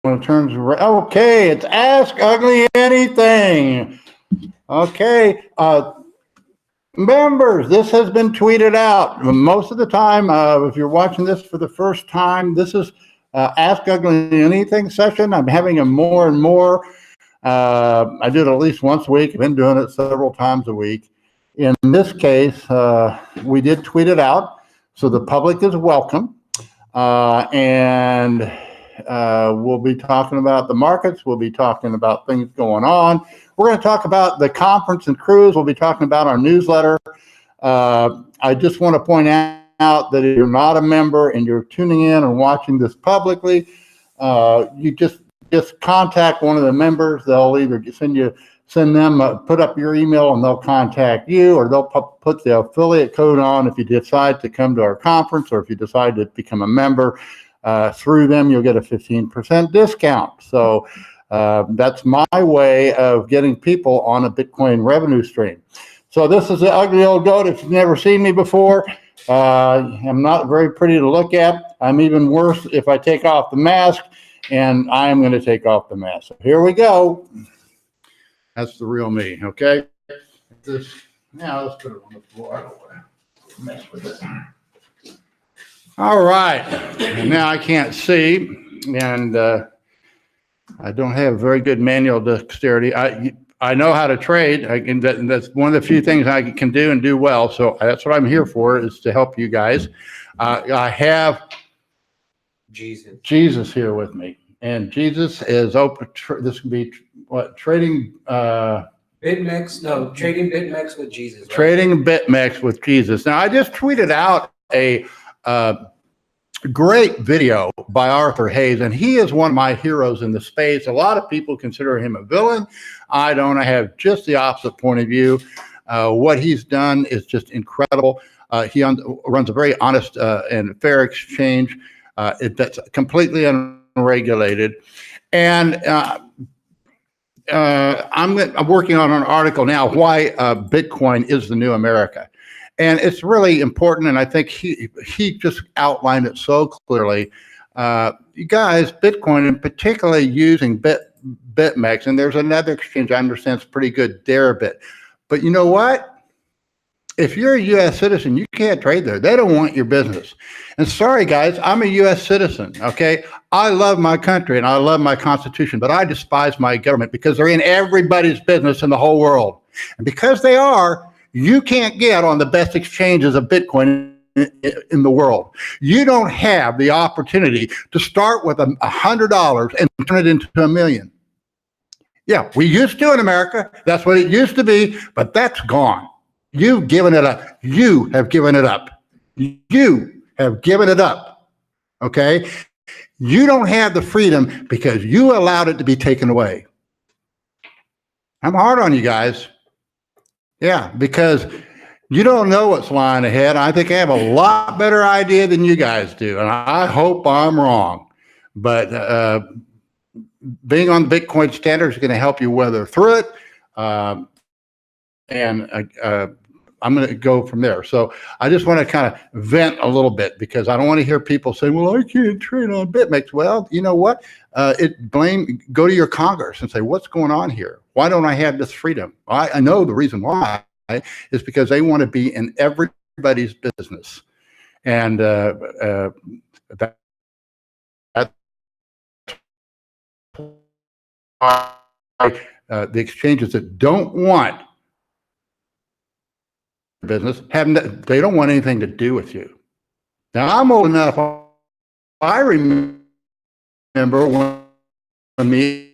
in terms of okay, it's Ask Ugly Anything. Okay, members, this has been tweeted out most of the time. If you're watching this for the first time, this is Ask Ugly Anything session. I'm having them more and more. I do it at least once a week. I've been doing it several times a week. In this case, we did tweet it out, so the public is welcome. And we'll be talking about the markets. We'll be talking about things going on. We're going to talk about the conference and cruise. We'll be talking about our newsletter. I just want to point out that if you're not a member and you're tuning in and watching this publicly, you just contact one of the members. They'll either send them, put up your email and they'll contact you, or they'll put the affiliate code on if you decide to come to our conference, or if you decide to become a member through them, you'll get a 15% discount. So that's my way of getting people on a Bitcoin revenue stream. So this is the ugly old goat. If you've never seen me before, I'm not very pretty to look at. I'm even worse if I take off the mask, and I'm going to take off the mask. So here we go. That's the real me, okay? Now let's put it on the floor. I don't want to mess with it. All right. Now I can't see, and I don't have very good manual dexterity. I know how to trade. That's one of the few things I can do and do well. So that's what I'm here for, is to help you guys. I have Jesus here with me, and Jesus is open. This can be what, trading BitMEX? No, trading BitMEX with Jesus. Right? Trading BitMEX with Jesus. Now I just tweeted out a great video by Arthur Hayes, and he is one of my heroes in the space. A lot of people consider him a villain. I don't. I have just the opposite point of view. What he's done is just incredible. He runs a very honest and fair exchange that's completely unregulated. And I'm working on an article now, why Bitcoin is the new America. And it's really important, and I think he just outlined it so clearly. You guys, Bitcoin, and particularly using BitMEX, and there's another exchange I understand is pretty good, Deribit. But you know what? If you're a U.S. citizen, you can't trade there. They don't want your business. And sorry, guys, I'm a U.S. citizen, okay? I love my country and I love my Constitution, but I despise my government because they're in everybody's business in the whole world. And because they are, you can't get on the best exchanges of Bitcoin in the world. You don't have the opportunity to start with $100 and turn it into $1 million. Yeah, we used to in America. That's what it used to be, but that's gone. You've given it up. You have given it up. You have given it up. Okay? You don't have the freedom because you allowed it to be taken away. I'm hard on you guys. Yeah, because you don't know what's lying ahead. I think I have a lot better idea than you guys do, and I hope I'm wrong. But being on the Bitcoin standard is going to help you weather through it. I'm going to go from there. So I just want to kind of vent a little bit because I don't want to hear people say, well, I can't trade on BitMEX. Well, you know what? Go to your Congress and say, what's going on here? Why don't I have this freedom? I know the reason why is because they want to be in everybody's business. And that's why the exchanges that don't want business they don't want anything to do with you. Now I'm old enough. I remember when the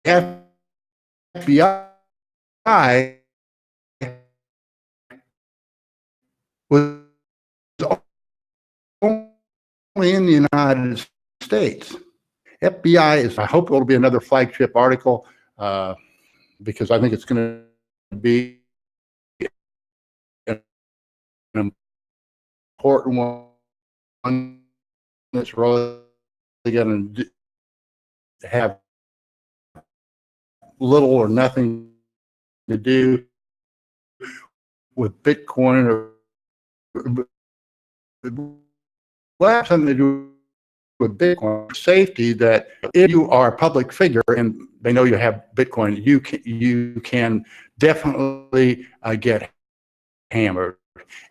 FBI was only in the United States. FBI is. I hope it'll be another flagship article because I think it's going to be an important one that's really going to have little or nothing to do with Bitcoin or well, have something to do with Bitcoin safety that if you are a public figure and they know you have Bitcoin, you can definitely get hammered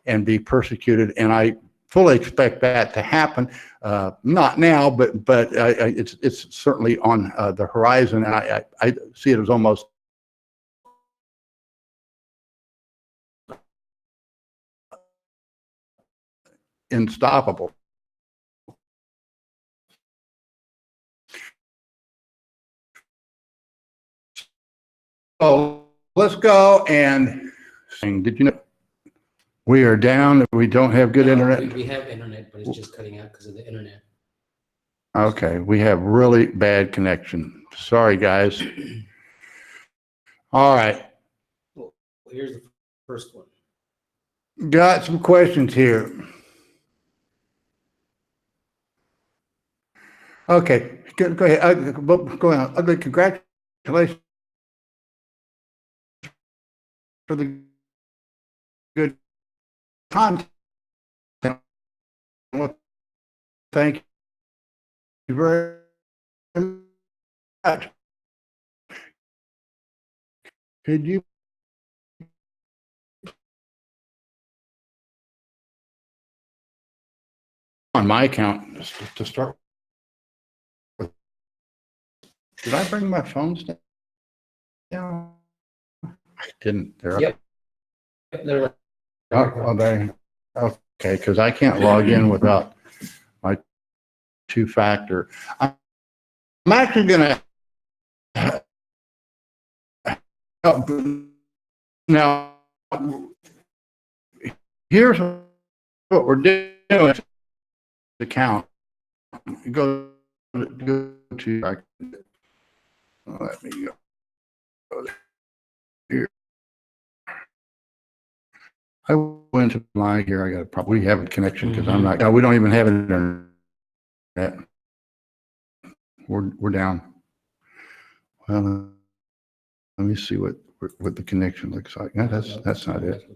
and be persecuted. And I fully expect that to happen. Not now, but it's certainly on the horizon. And I see it as almost unstoppable. So let's go and sing. Did you know we are down? We don't have good No, internet. We have internet, but it's just cutting out because of the internet. Okay, we have really bad connection. Sorry, guys. All right, Well, here's the first one. got some questions here. Okay, go ahead. Go on. Ugly, congratulations for the good content. Well, thank you very much. Could you on my account to start with? Did I bring my phones down? I didn't. They're Yep. They're up. Oh, they. Okay, because I can't log in without my two-factor. I'm actually going to help now. Here's what we're doing. Account. Go to. Let me go here. I went to my here. I got a problem. We have a connection because I'm not. We don't even have internet. We're down. Well, let me see what the connection looks like. No, that's not it.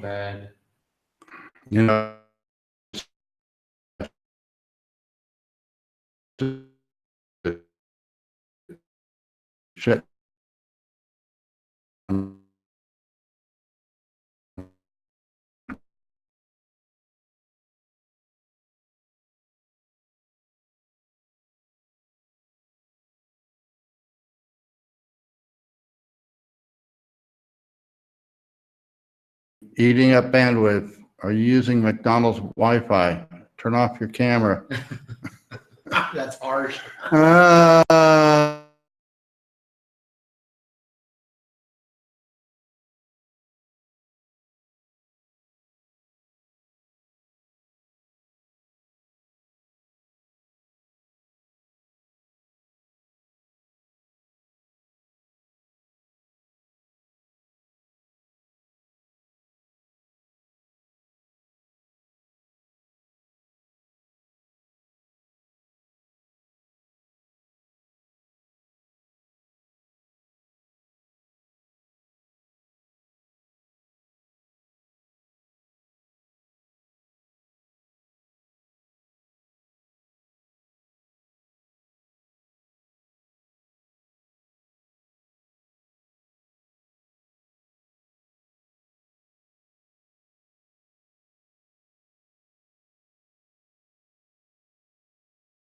bad. You know, shit. Eating up bandwidth. Are you using McDonald's Wi-Fi? Turn off your camera. That's harsh.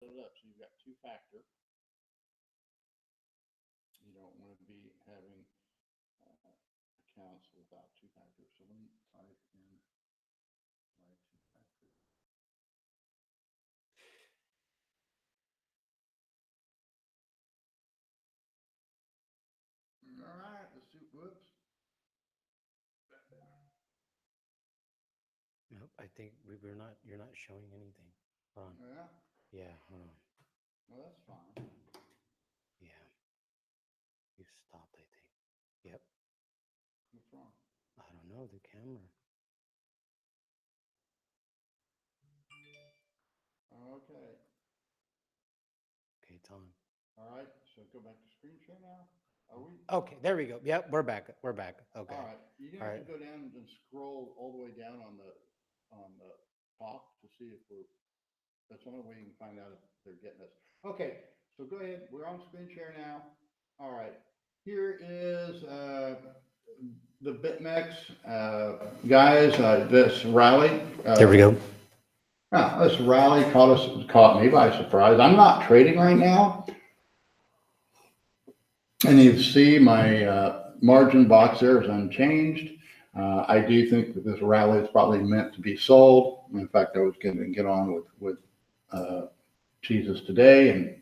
So you've got two-factor. You don't want to be having accounts without two-factor. So let me type in my two-factor. All right, let's see. Whoops. Nope, I think we're not. You're not showing anything. Hold on. Yeah. Yeah, hold on. Well, that's fine. Yeah, you stopped. I think. Yep. What's wrong? I don't know, the camera. Okay. Okay, it's on. All right. So go back to screen share now. Are we? Okay, there we go. Yep, we're back. We're back. Okay. All right. You All have right. to go down and scroll all the way down on the top to see if we're. That's the only way you can find out if they're getting us. Okay. So go ahead. We're on screen share now. All right. Here is the BitMEX guys. This rally. There we go. This rally caught me by surprise. I'm not trading right now. And you see my margin box there is unchanged. I do think that this rally is probably meant to be sold. In fact, I was going to get on with Jesus today and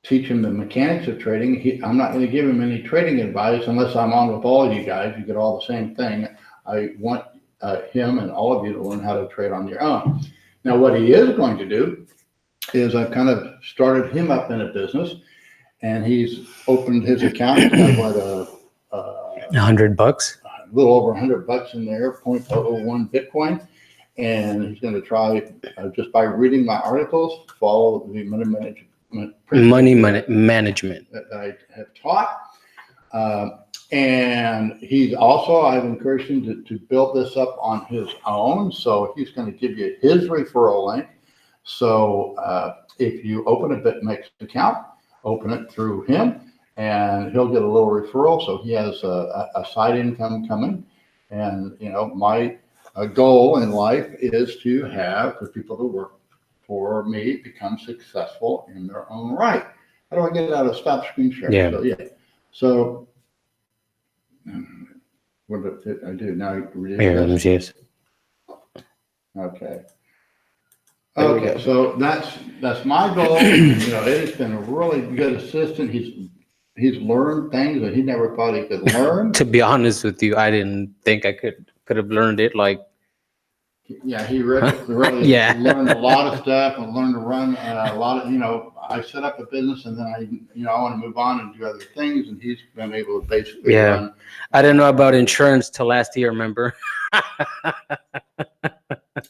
teach him the mechanics of trading. I'm not going to give him any trading advice unless I'm on with all of you guys. You get all the same thing. I want him and all of you to learn how to trade on your own. Now, what he is going to do is I've kind of started him up in a business, and he's opened his account. He's got what $100. a little over $100 in there, 0.001 Bitcoin, and he's going to try just by reading my articles, follow the money management Management. that I have taught. And he's also, I've encouraged him to build this up on his own. So he's going to give you his referral link. So if you open a BitMEX account, open it through him, and he'll get a little referral. So he has a side income coming. And, you know, my goal in life is to have the people who work for me become successful in their own right. How do I get out of stop screen share? Yeah. So what did I do now? Here, let me see this. Okay. There we Okay, go. so that's my goal. You know, it has been a really good assistant. He's learned things that he never thought he could learn. To be honest with you, I didn't think I could have learned it like. Yeah, he really Yeah. learned a lot of stuff and learned to run a lot of, you know, I set up a business and then I want to move on and do other things, and he's been able to basically Yeah. run. I didn't know about insurance till last year, remember?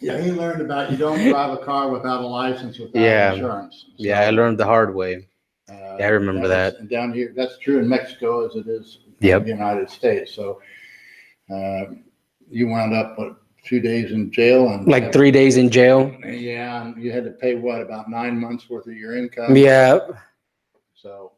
Yeah, he learned about you don't drive a car without a license, without Yeah. insurance. Yeah, I learned the hard way. Yeah, I remember that. And down here, that's true in Mexico as it is Yep. in the United States. So you wound up, what, 2 days in jail? And Like 3 days in jail. Yeah, and you had to pay, what, about 9 months worth of your income? Yeah. So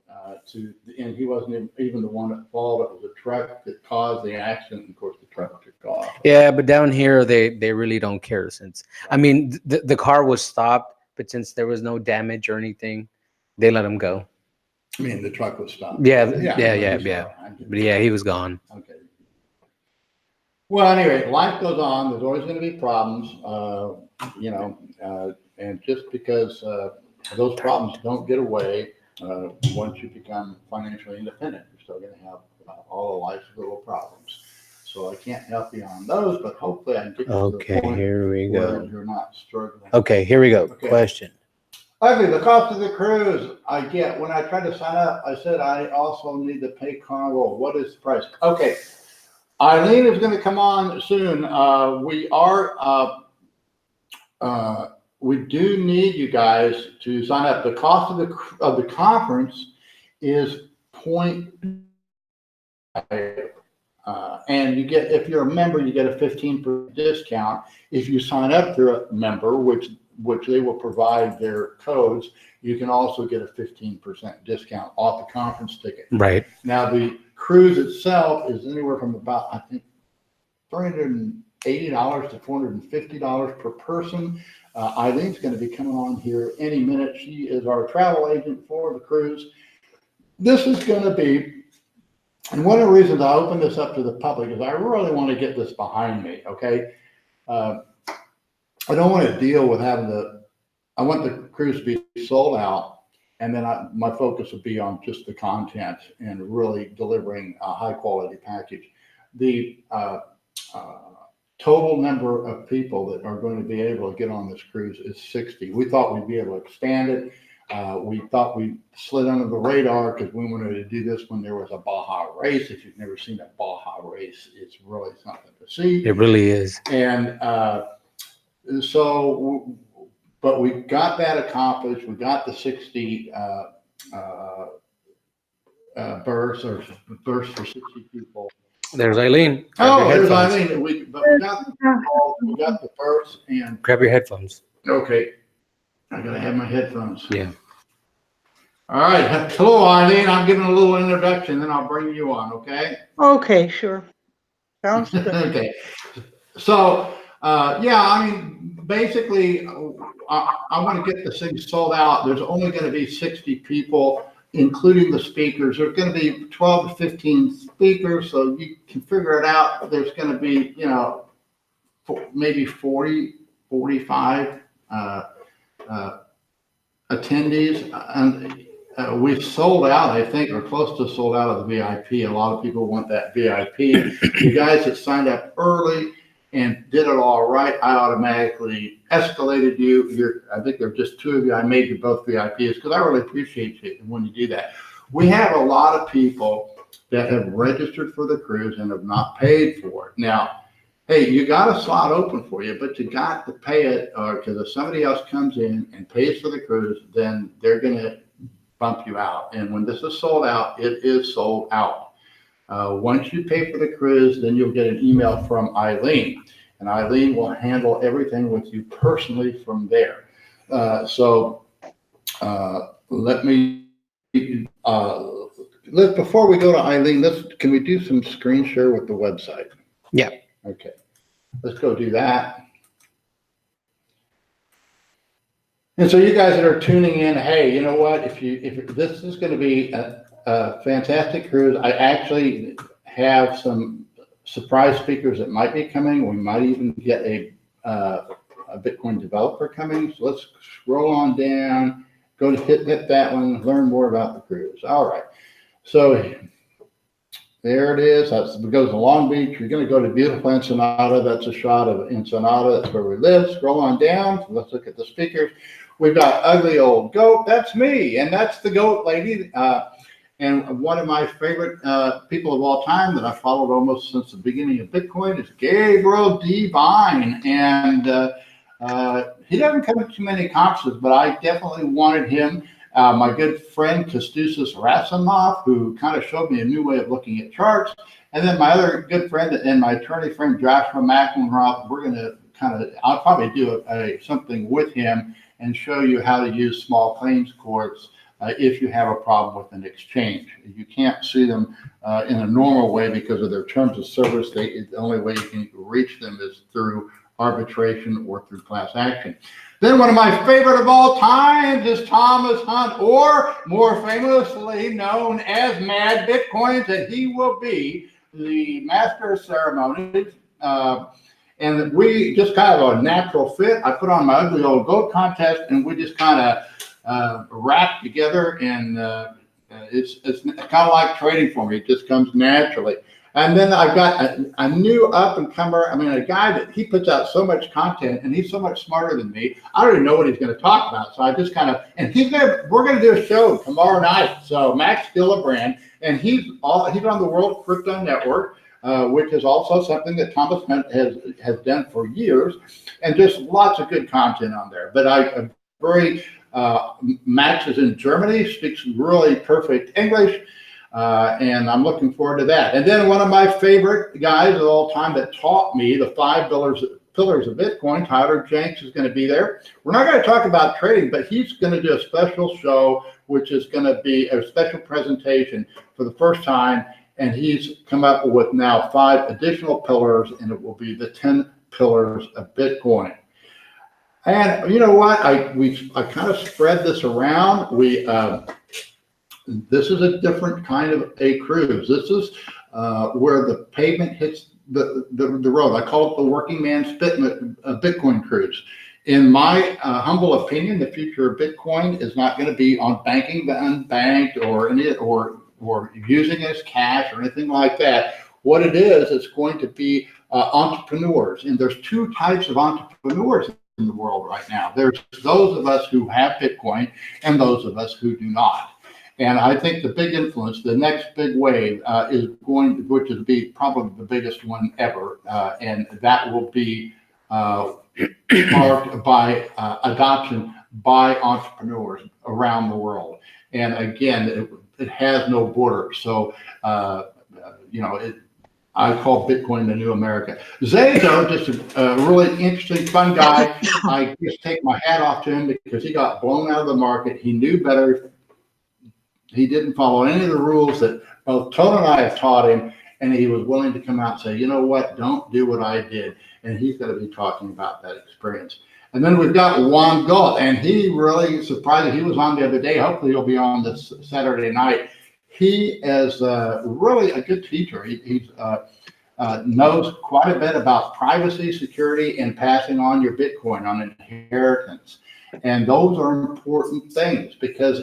and he wasn't even the one at fault. It was a truck that caused the accident. And of course, the truck took off. Yeah, but down here they really don't care since. I mean, the car was stopped, but since there was no damage or anything, they let him go. I mean, the truck was stopped. Yeah. But But yeah, he was gone. Okay. Well, anyway, life goes on. There's always going to be problems, you know, and just because those problems don't get away once you become financially independent, you're still going to have all of life's little problems. So I can't help you on those, but hopefully I can get you to the Okay, point here we where go. you're not struggling. Okay, here we go. Okay. Question. Okay, the cost of the cruise I get when I tried to sign up. I said I also need to pay Carnival. What is the price? Okay, Eileen is going to come on soon. We do need you guys to sign up. The cost of the conference is and you get, if you're a member, you get a 15% discount. If you sign up through a member, which they will provide their codes, you can also get a 15% discount off the conference ticket. Right. Now, the cruise itself is anywhere from about, I think, $380 to $450 per person. Eileen's going to be coming on here any minute. She is our travel agent for the cruise. This is going to be, and one of the reasons I opened this up to the public is I really want to get this behind me, okay? I don't want to deal with I want the cruise to be sold out, and then my focus would be on just the content and really delivering a high quality package. The total number of people that are going to be able to get on this cruise is 60. We thought we'd be able to expand it. We thought we slid under the radar because we wanted to do this when there was a Baja race. If you've never seen a Baja race, it's really something to see. It really is. And but we got that accomplished. We got the 60 berths for 60 people. There's Eileen. Oh, there's headphones. Eileen. We got the berths and Grab your headphones. okay. I gotta have my headphones. Yeah. All right. Hello, Eileen. I'm giving a little introduction, then I'll bring you on. Okay. Okay, sure. Sounds good. Okay. So, yeah, I mean, basically, I want to get this thing sold out. There's only going to be 60 people, including the speakers. There's going to be 12 to 15 speakers, so you can figure it out. There's going to be, you know, maybe 40, 45 attendees. And we've sold out, I think, or close to sold out of the VIP. A lot of people want that VIP. You guys that signed up early and did it all right, I automatically escalated you. I think there are just two of you. I made you both VIPs because I really appreciate you when you do that. We have a lot of people that have registered for the cruise and have not paid for it. Now, hey, you got a slot open for you, but you got to pay it, because if somebody else comes in and pays for the cruise, then they're going to bump you out. And when this is sold out, it is sold out. Once you pay for the cruise, then you'll get an email from Eileen, and Eileen will handle everything with you personally from there. Before we go to Eileen, can we do some screen share with the website? Yeah. Okay, let's go do that. And so you guys that are tuning in, hey, you know what? If this is going to be a fantastic cruise, I actually have some surprise speakers that might be coming. We might even get a Bitcoin developer coming. So let's scroll on down, go to hit that one, learn more about the cruise. All right. So there it is. It goes to Long Beach. You're going to go to beautiful Ensenada. That's a shot of Ensenada. That's where we live. Scroll on down. Let's look at the speakers. We've got Ugly Old Goat. That's me. And that's the goat lady. And one of my favorite people of all time that I followed almost since the beginning of Bitcoin is Gabriel Devine. And he doesn't come to too many conferences, but I definitely wanted him. My good friend Kostusas Rasimov, who kind of showed me a new way of looking at charts. And then my other good friend and my attorney friend, Joshua McElroth, we're going to I'll probably do something with him and show you how to use small claims courts if you have a problem with an exchange. You can't see them in a normal way because of their terms of service. The only way you can reach them is through arbitration or through class action. Then one of my favorite of all times is Thomas Hunt, or more famously known as Mad Bitcoins, and he will be the master of ceremonies. And we just kind of a natural fit. I put on my Ugly Old Goat contest, and we just kind of rap together, and it's kind of like trading for me. It just comes naturally. And then I've got a new up-and-comer, a guy that he puts out so much content, and he's so much smarter than me. I don't even know what he's going to talk about. So I just kind of, and we're going to do a show tomorrow night. So Max Gillibrand, and he's on the World Crypto Network, which is also something that Thomas Hunt has done for years, and just lots of good content on there. But Max is in Germany, speaks really perfect English. And I'm looking forward to that. And then one of my favorite guys of all time that taught me the 5 pillars of Bitcoin, Tyler Jenks, is going to be there. We're not going to talk about trading, but he's going to do a special show, which is going to be a special presentation for the first time. And he's come up with now 5 additional pillars, and it will be the 10 pillars of Bitcoin. And you know what? I kind of spread this around. This is a different kind of a cruise. This is where the pavement hits the road. I call it the working man's Bitcoin cruise. In my humble opinion, the future of Bitcoin is not going to be on banking the unbanked or using it as cash or anything like that. What it is, it's going to be entrepreneurs. And there's 2 types of entrepreneurs in the world right now. There's those of us who have Bitcoin and those of us who do not. And I think the big influence, the next big wave is going to be probably the biggest one ever. And that will be sparked by adoption by entrepreneurs around the world. And again, it has no border. So, I call Bitcoin the new America. Zazo, just a really interesting, fun guy. I just take my hat off to him because he got blown out of the market. He knew better. He didn't follow any of the rules that both Tony and I have taught him, and he was willing to come out and say, you know what, don't do what I did. And he's going to be talking about that experience. And then we've got Juan Galt, and he really surprised me. He was on the other day. Hopefully he'll be on this Saturday night. He is really a good teacher. He knows quite a bit about privacy, security, and passing on your Bitcoin on inheritance. And those are important things because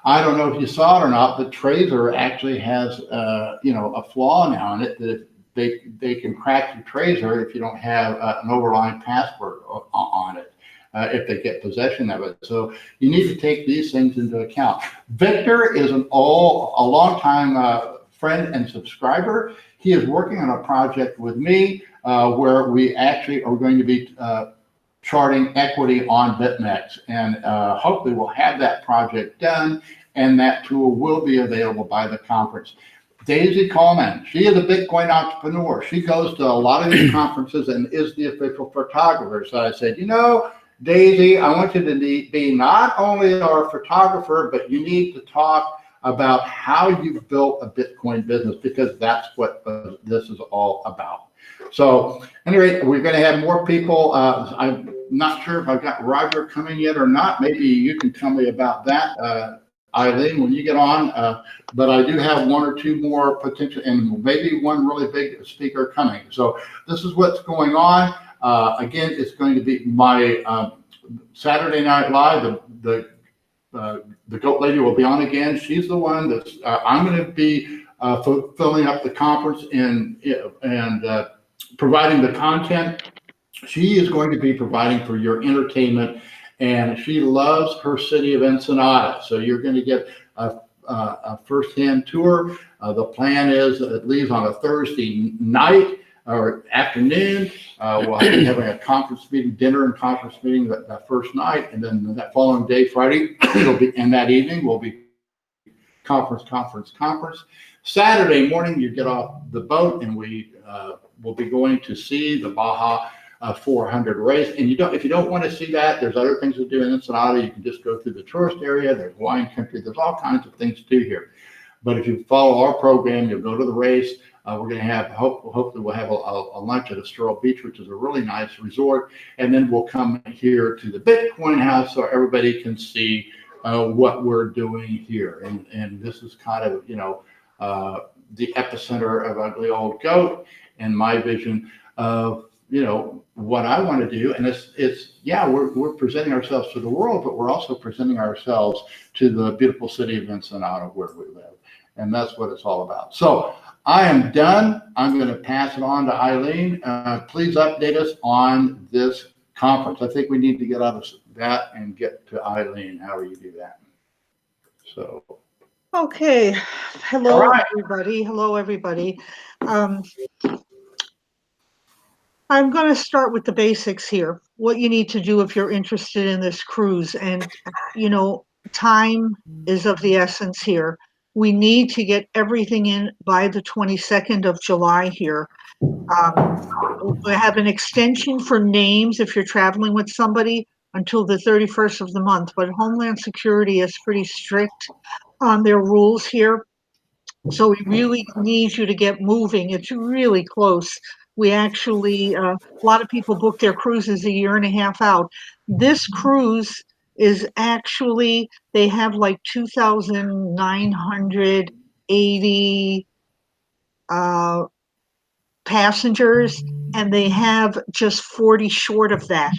I don't know if you saw it or not, but Trezor actually has a flaw now in it that they can crack your Trezor if you don't have an overlying password on it. If they get possession of it. So you need to take these things into account. Victor is a long-time friend and subscriber. He is working on a project with me where we actually are going to be charting equity on BitMEX. And hopefully we'll have that project done, and that tool will be available by the conference. Daisy Coleman, she is a Bitcoin entrepreneur. She goes to a lot of these conferences and is the official photographer. So I said, Daisy, I want you to be not only our photographer, but you need to talk about how you've built a Bitcoin business, because that's what this is all about. So anyway, we're going to have more people. I'm not sure if I've got Roger coming yet or not. Maybe you can tell me about that, Eileen, when you get on. But I do have one or two more potential, and maybe one really big speaker coming. So this is what's going on. Again, it's going to be my Saturday Night Live. The Goat Lady will be on again. She's the one that's I'm going to be filling up the conference and providing the content. She is going to be providing for your entertainment, and she loves her city of Ensenada. So you're going to get a firsthand tour. The plan is it leaves on a Thursday night or afternoon. We'll be having a conference meeting, dinner and conference meeting that first night, and then that following day, Friday, it'll be, and that evening will be conference. Saturday morning, you get off the boat, and we will be going to see the Baja 400 race. And if you don't want to see that, there's other things to do in Ensenada. You can just go through the tourist area. There's wine country. There's all kinds of things to do here. But if you follow our program, you'll go to the race. We're going to have, hopefully we'll have a lunch at Estero Beach, which is a really nice resort. And then we'll come here to the Bitcoin house so everybody can see what we're doing here. And this is kind of, the epicenter of Ugly Old Goat and my vision of, what I want to do. And we're presenting ourselves to the world, but we're also presenting ourselves to the beautiful city of Ensenada where we live. And that's what it's all about. So I am done. I'm going to pass it on to Eileen. Please update us on this conference. I think we need to get out of that and get to Eileen. How do you do that? So. Okay. Hello, All right. everybody. Hello, everybody. I'm going to start with the basics here. What you need to do if you're interested in this cruise. And, time is of the essence here. We need to get everything in by the 22nd of July here. We have an extension for names if you're traveling with somebody until the 31st of the month, but Homeland Security is pretty strict on their rules here. So we really need you to get moving. It's really close. We actually, a lot of people book their cruises a year and a half out. This cruise is actually, they have like 2,980 passengers, and they have just 40 short of that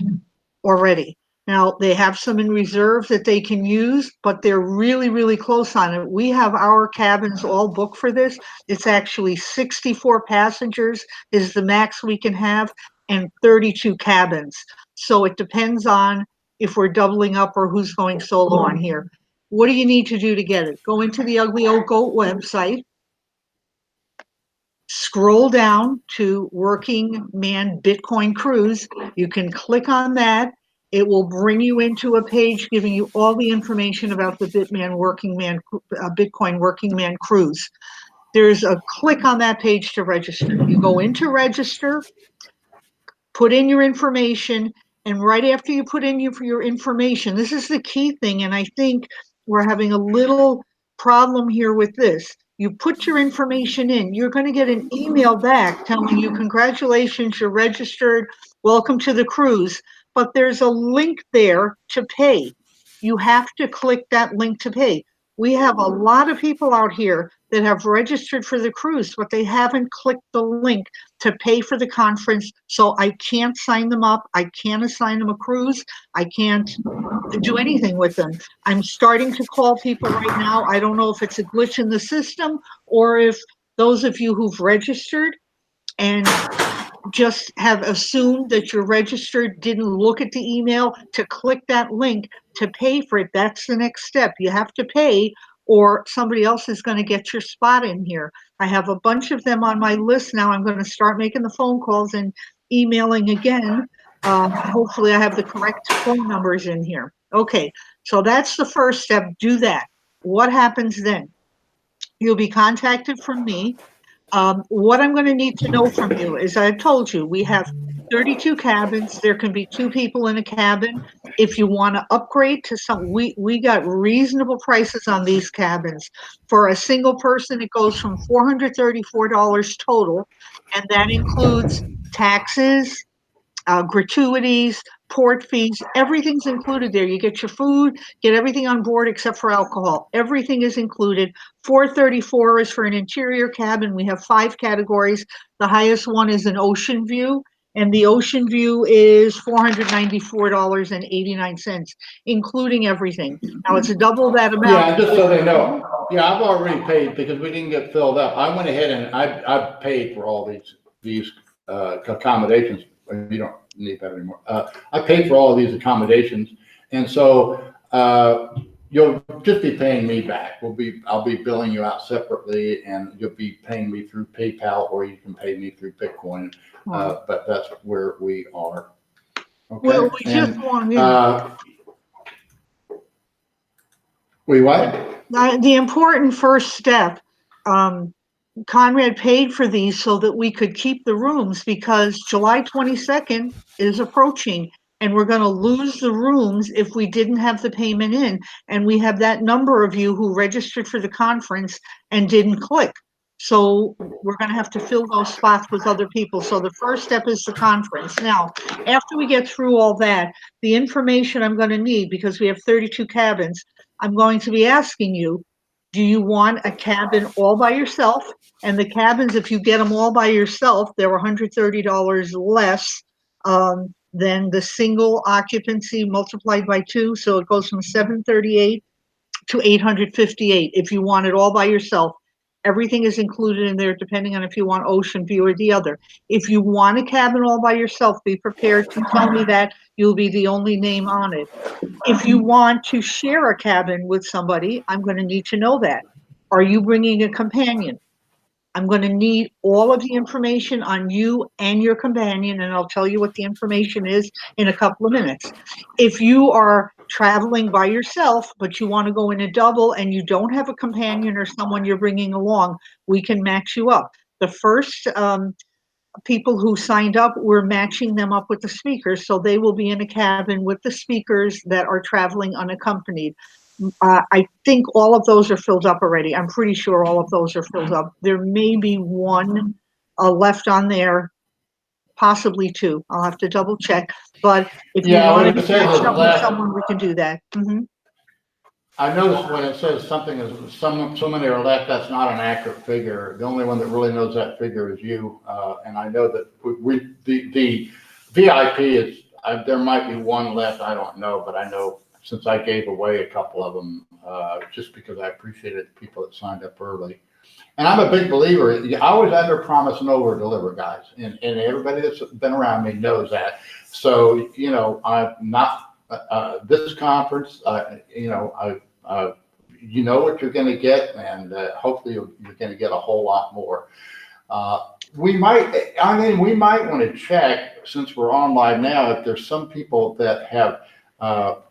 already. Now, they have some in reserve that they can use, but they're really, really close on it. We have our cabins all booked for this. It's actually 64 passengers is the max we can have, and 32 cabins. So it depends on if we're doubling up or who's going solo on here. What do you need to do to get it? Go into the Ugly Old Goat website, scroll down to Working Man Bitcoin Cruise. You can click on that. It will bring you into a page giving you all the information about the Bitcoin Working Man Cruise. There's a click on that page to register. You go into register, put in your information, and right after you put in your information, this is the key thing, and I think we're having a little problem here with this. You put your information in, you're going to get an email back telling you, congratulations, you're registered, welcome to the cruise, but there's a link there to pay. You have to click that link to pay. We have a lot of people out here that have registered for the cruise, but they haven't clicked the link to pay for the conference, so I can't sign them up. I can't assign them a cruise. I can't do anything with them. I'm starting to call people right now. I don't know if it's a glitch in the system or if those of you who've registered and just have assumed that you're registered, didn't look at the email to click that link to pay for it. That's the next step. You have to pay or somebody else is going to get your spot in here. I have a bunch of them on my list now. I'm going to start making the phone calls and emailing again. Hopefully I have the correct phone numbers in here. Okay, so that's the first step. Do that. What happens then? You'll be contacted from me. What I'm going to need to know from you is, I told you, we have 32 cabins. There can be 2 people in a cabin. If you want to upgrade to some, we got reasonable prices on these cabins. For a single person, it goes from $434 total, and that includes taxes, gratuities, port fees, everything's included there. You get your food, get everything on board except for alcohol. Everything is included. $434 is for an interior cabin. We have 5 categories. The highest one is an ocean view, and the ocean view is $494.89, including everything. Now it's double that amount. Yeah, just so they know. Yeah, I've already paid because we didn't get filled up. I went ahead and I paid for all these accommodations. You don't need that anymore. I paid for all of these accommodations, and so you'll just be paying me back. I'll be billing you out separately, and you'll be paying me through PayPal, or you can pay me through Bitcoin. But that's where we are. Okay. Well, we just want we what? the important first step. Conrad paid for these so that we could keep the rooms because July 22nd is approaching and we're going to lose the rooms if we didn't have the payment in. And we have that number of you who registered for the conference and didn't click. So we're going to have to fill those spots with other people. So the first step is the conference. Now, after we get through all that, the information I'm going to need, because we have 32 cabins, I'm going to be asking you, do you want a cabin all by yourself? And the cabins, if you get them all by yourself, they're $130 less than the single occupancy multiplied by 2. So it goes from $738 to $858 if you want it all by yourself. Everything is included in there depending on if you want ocean view or the other. If you want a cabin all by yourself, be prepared to tell me that. You'll be the only name on it. If you want to share a cabin with somebody, I'm going to need to know that. Are you bringing a companion? I'm going to need all of the information on you and your companion, and I'll tell you what the information is in a couple of minutes. If you are traveling by yourself, but you want to go in a double and you don't have a companion or someone you're bringing along, we can match you up. The first people who signed up, we're matching them up with the speakers, so they will be in a cabin with the speakers that are traveling unaccompanied. I think all of those are filled up already. I'm pretty sure all of those are filled up. There may be one left on there, possibly 2. I'll have to double check. But if you want to match up with someone, we can do that. I noticed when it says something is so many are left, that's not an accurate figure. The only one that really knows that figure is you. And I know that the VIP is, there might be one left. I don't know, but I know since I gave away a couple of them, just because I appreciated the people that signed up early. And I'm a big believer. I always under promise and over deliver, guys. And everybody that's been around me knows that. So, I'm not, this conference, you know what you're going to get, and hopefully you're going to get a whole lot more. We might want to check, since we're on live now, if there's some people that have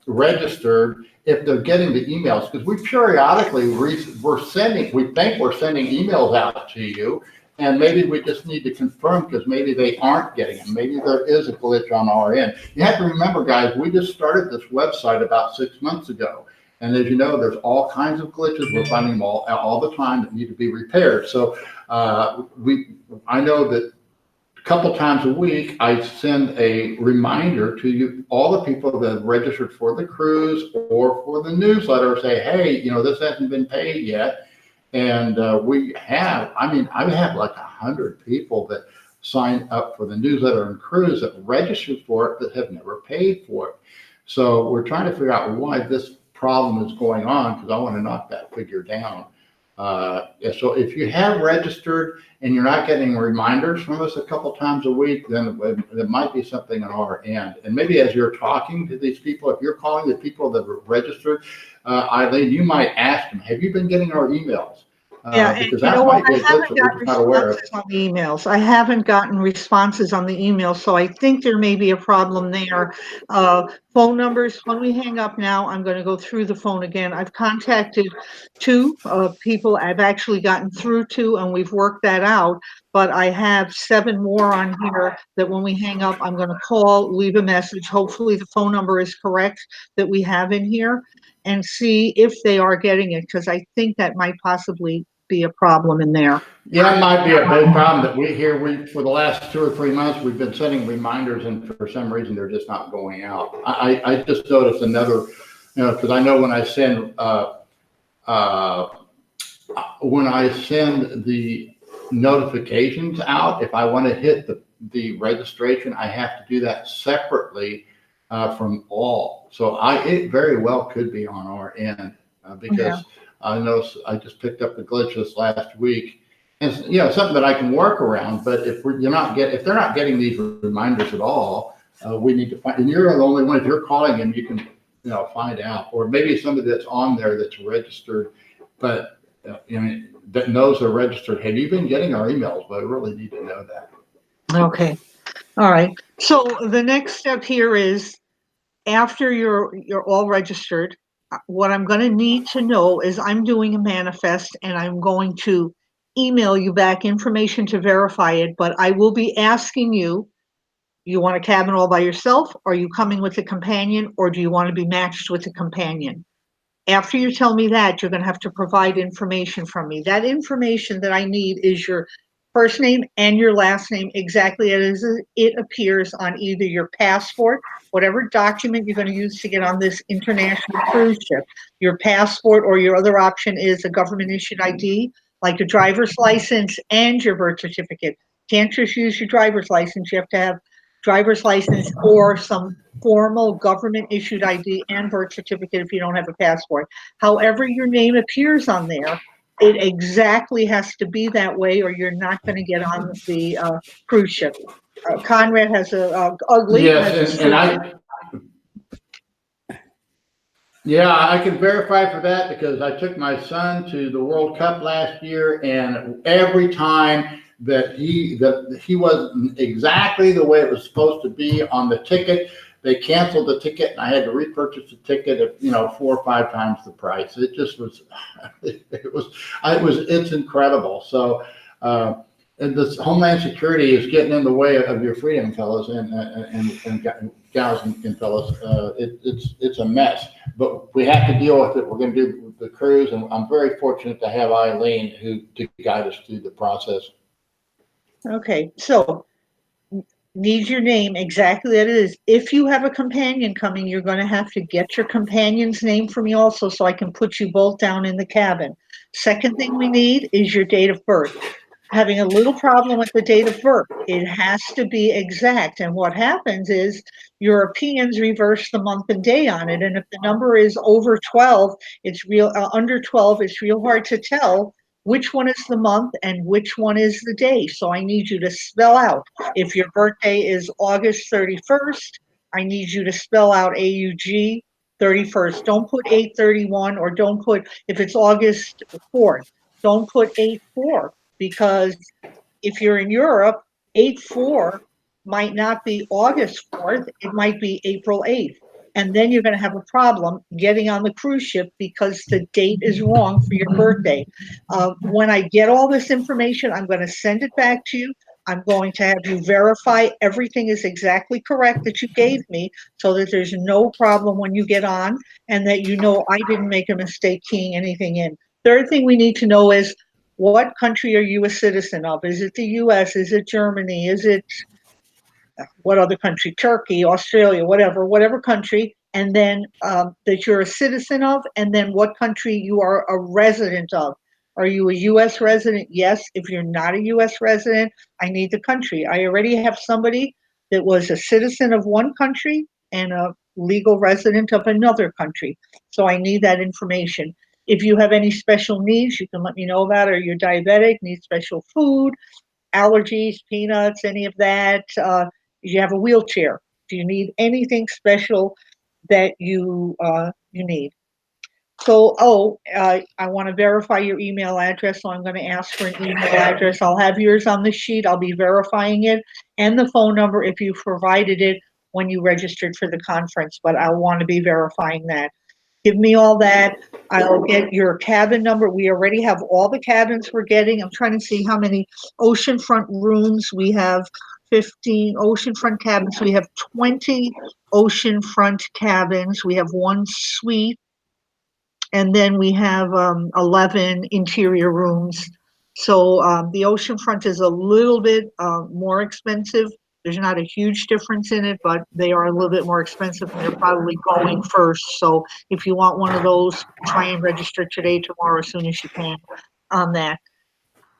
registered, if they're getting the emails, because we periodically we think we're sending emails out to you, and maybe we just need to confirm, because maybe they aren't getting them. Maybe there is a glitch on our end. You have to remember, guys, we just started this website about 6 months ago. And as you know, there's all kinds of glitches. We're finding them all the time that need to be repaired. So I know that a couple times a week, I send a reminder to you, all the people that have registered for the cruise or for the newsletter, say, hey, this hasn't been paid yet. And I have like 100 people that signed up for the newsletter and cruise that registered for it that have never paid for it. So we're trying to figure out why this problem is going on, because I want to knock that figure down. So if you have registered and you're not getting reminders from us a couple times a week, then there might be something on our end. And maybe as you're talking to these people, if you're calling the people that were registered, Eileen, you might ask them, have you been getting our emails? Yeah, Because and that might be a I glitch haven't that gotten we're not aware of. responses on the emails. I haven't gotten responses on the emails, so I think there may be a problem there. Phone numbers, when we hang up now, I'm going to go through the phone again. I've contacted 2 people I've actually gotten through to, and we've worked that out. But I have 7 more on here that when we hang up, I'm going to call, leave a message. Hopefully the phone number is correct that we have in here, and see if they are getting it, because I think that might possibly be a problem in there. Yeah, it might be a big problem that for the last 2 or 3 months, we've been sending reminders, and for some reason, they're just not going out. I just noticed another, because I know when I send the notifications out, if I want to hit the registration, I have to do that separately from all. So it very well could be on our end, because Yeah. I know I just picked up the glitch this last week, and something that I can work around. But if they're not getting these reminders at all, we need to find. And you're the only one. If you're calling them, you can find out, or maybe somebody that's on there that's registered, but that knows they're registered. Have you been getting our emails? But I really need to know that. Okay. All right. So the next step here is, after you're all registered, what I'm going to need to know is, I'm doing a manifest, and I'm going to email you back information to verify it, but I will be asking you want a cabin all by yourself? Are you coming with a companion, or do you want to be matched with a companion? After you tell me that, you're going to have to provide information from me. That information that I need is your first name and your last name, exactly as it appears on either your passport, whatever document you're going to use to get on this international cruise ship, your passport, or your other option is a government issued ID, like a driver's license and your birth certificate. Can't just use your driver's license. You have to have driver's license or some formal government issued ID and birth certificate if you don't have a passport. However your name appears on there, it exactly has to be that way, or you're not going to get on the cruise ship. Conrad has a ugly. Yes, and I can verify for that, because I took my son to the World Cup last year, and every time that he wasn't exactly the way it was supposed to be on the ticket, they canceled the ticket, and I had to repurchase the ticket at 4 or 5 times the price. It just was, it's incredible. So, and this Homeland Security is getting in the way of your freedom, fellas and gals and fellas. It's a mess, but we have to deal with it. We're going to do the cruise, and I'm very fortunate to have Eileen to guide us through the process. Okay, so need your name exactly that it is. If you have a companion coming, you're going to have to get your companion's name from me also, so I can put you both down in the cabin. Second thing we need is your date of birth. Having a little problem with the date of birth. It has to be exact. And what happens is Europeans reverse the month and day on it. And if the number is over 12, it's real, under 12, it's real hard to tell which one is the month and which one is the day. So I need you to spell out. If your birthday is August 31st, I need you to spell out AUG 31st. Don't put 8/31, or don't put, if it's August 4th, don't put 8/4, because if you're in Europe, 8/4 might not be August 4th, it might be April 8th. And then you're going to have a problem getting on the cruise ship because the date is wrong for your birthday. When I get all this information, I'm going to send it back to you. I'm going to have you verify everything is exactly correct that you gave me, so that there's no problem when you get on, and that you know I didn't make a mistake keying anything in. Third thing we need to know is, what country are you a citizen of? Is it the US? Is it Germany? Is it what other country? Turkey, Australia, whatever country. And then that you're a citizen of, and then what country you are a resident of. Are you a US resident? Yes. If you're not a US resident, I need the country. I already have somebody that was a citizen of one country and a legal resident of another country. So I need that information. If you have any special needs, you can let me know about it. Or you're diabetic, need special food, allergies, peanuts, any of that. You have a wheelchair. Do you need anything special that you need? So, I want to verify your email address, so I'm going to ask for an email address. I'll have yours on the sheet. I'll be verifying it, and the phone number if you provided it when you registered for the conference, but I want to be verifying that. Give me all that. I'll get your cabin number. We already have all the cabins we're getting. I'm trying to see how many oceanfront rooms. We have 15 oceanfront cabins. We have 20 oceanfront cabins. We have one suite. And then we have 11 interior rooms. So the oceanfront is a little bit more expensive. There's not a huge difference in it, but they are a little bit more expensive, and they're probably going first. So if you want one of those, try and register today, tomorrow, as soon as you can on that.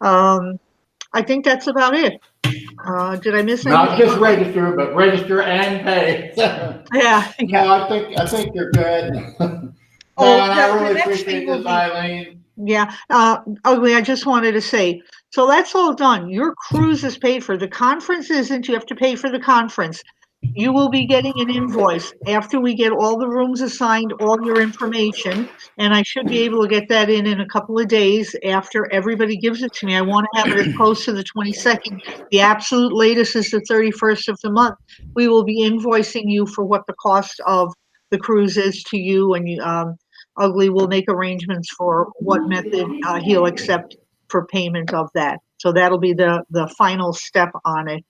I think that's about it. Did I miss anything? Not just register, but register and pay. Yeah. No, I think you're good. Oh, No, and I the really next appreciate thing will this, be- Eileen. Yeah, Ugly, I just wanted to say, so that's all done. Your cruise is paid for. The conference isn't. You have to pay for the conference. You will be getting an invoice after we get all the rooms assigned, all your information, and I should be able to get that in a couple of days after everybody gives it to me. I want to have it as close to the 22nd. The absolute latest is the 31st of the month. We will be invoicing you for what the cost of the cruise is to you, and you, Ugly will make arrangements for what method he'll accept for payment of that. So that'll be the final step on it.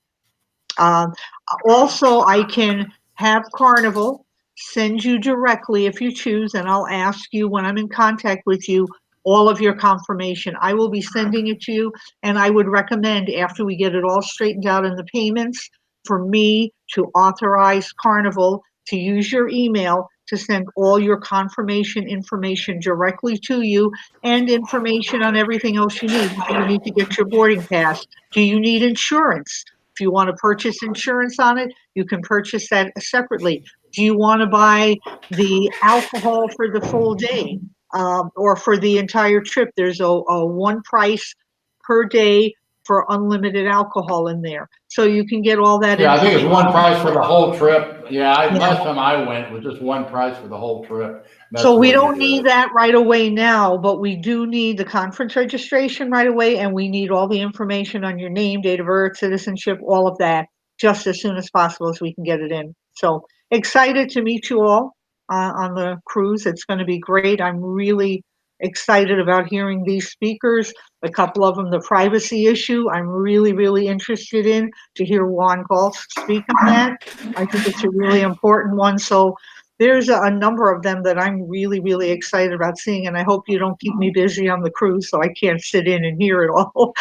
Also, I can have Carnival send you directly if you choose, and I'll ask you when I'm in contact with you, all of your confirmation. I will be sending it to you, and I would recommend, after we get it all straightened out in the payments, for me to authorize Carnival to use your email to send all your confirmation information directly to you, and information on everything else you need. You need to get your boarding pass. Do you need insurance? If you want to purchase insurance on it, you can purchase that separately. Do you want to buy the alcohol for the full day or for the entire trip? There's a one price per day for unlimited alcohol in there. So you can get all that. Yeah, I think it's one price for the information. whole trip. Yeah, Yeah. last time I went, it was just one price for the whole trip. That's So we the way don't to do need it. that right away now, but we do need the conference registration right away, and we need all the information on your name, date of birth, citizenship, all of that, just as soon as possible as we can get it in. So excited to meet you all on the cruise. It's going to be great. I'm really excited about hearing these speakers. A couple of them, the privacy issue, I'm really, really interested in to hear Juan Galt speak on that. I think it's a really important one. So there's a number of them that I'm really, really excited about seeing, and I hope you don't keep me busy on the cruise so I can't sit in and hear it all.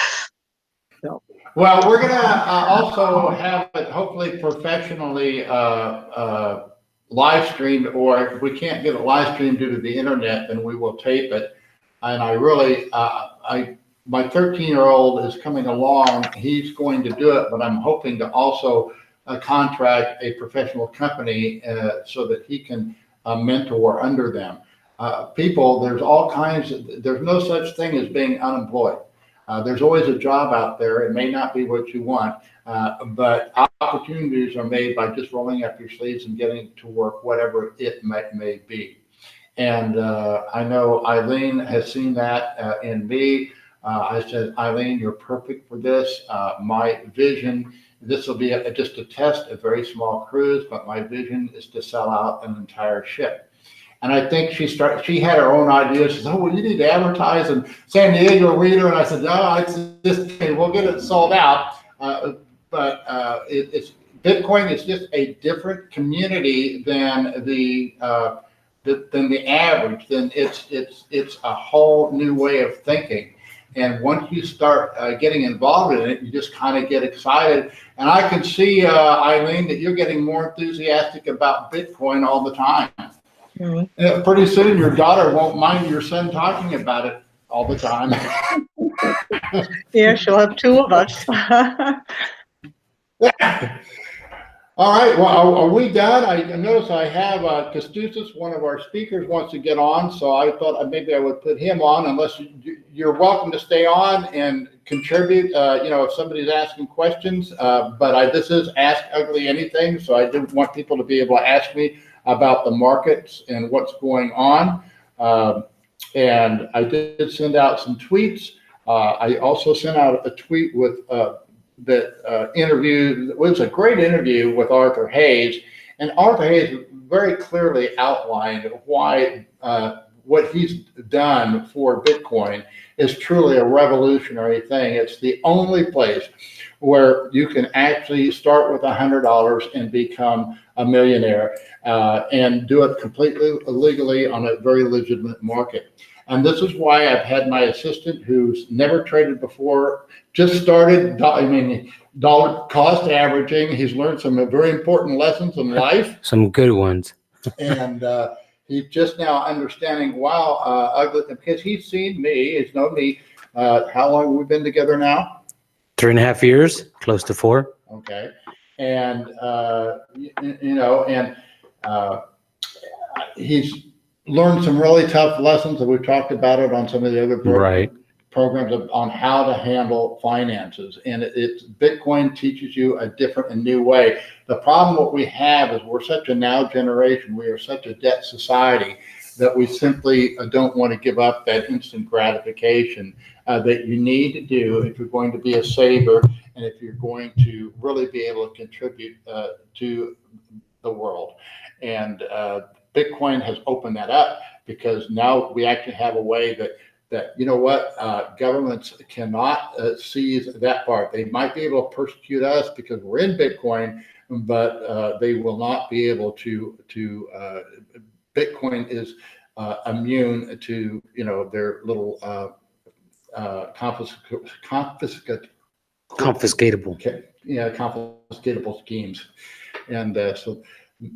Well, we're gonna also have it hopefully professionally live streamed, or if we can't get it live streamed due to the internet, then we will tape it. And I really, my 13-year-old is coming along. He's going to do it, but I'm hoping to also contract a professional company so that he can mentor under them. people, there's no such thing as being unemployed. There's always a job out there. It may not be what you want, but opportunities are made by just rolling up your sleeves and getting to work, whatever it may be. And I know Eileen has seen that in me. I said, Eileen, you're perfect for this. My vision, this will be just a test, a very small cruise, but my vision is to sell out an entire ship. And I think she had her own ideas. She said, oh, well, you need to advertise in San Diego Reader. And I said, no, it's just, we'll get it sold out. It's Bitcoin is just a different community than the average. Then it's a whole new way of thinking. And once you start getting involved in it, you just kind of get excited. And I can see, Eileen, that you're getting more enthusiastic about Bitcoin all the time. Mm-hmm. Pretty soon, your daughter won't mind your son talking about it all the time. Yeah, she'll have two of us. All right. Well, are we done? I notice I have Kostusas, one of our speakers, wants to get on, so I thought maybe I would put him on. Unless you're welcome to stay on and contribute. If somebody's asking questions, but this is Ask Ugly Anything, so I do want people to be able to ask me about the markets and what's going on. And I did send out some tweets. I also sent out a tweet with interview. It was a great interview with Arthur Hayes, and Arthur Hayes very clearly outlined why what he's done for Bitcoin is truly a revolutionary thing. It's the only place where you can actually start with $100 and become a millionaire, and do it completely legally on a very legitimate market. And this is why I've had my assistant, who's never traded before, just started, dollar cost averaging. He's learned some very important lessons in life. Some good ones. And he's just now understanding, wow, ugly, because he's seen me, he's known me. How long have we been together now? 3.5 years, close to 4. Okay. And, he's learned some really tough lessons, and we've talked about it on some of the other programs on how to handle finances. And it's Bitcoin teaches you a different and new way. The problem what we have is we're such a now generation, we are such a debt society that we simply don't want to give up that instant gratification that you need to do if you're going to be a saver and if you're going to really be able to contribute to the world. And Bitcoin has opened that up, because now we actually have a way that governments cannot seize that part. They might be able to persecute us because we're in Bitcoin, but they will not be able to. Bitcoin is immune to their little confiscatable. Confiscatable schemes, and so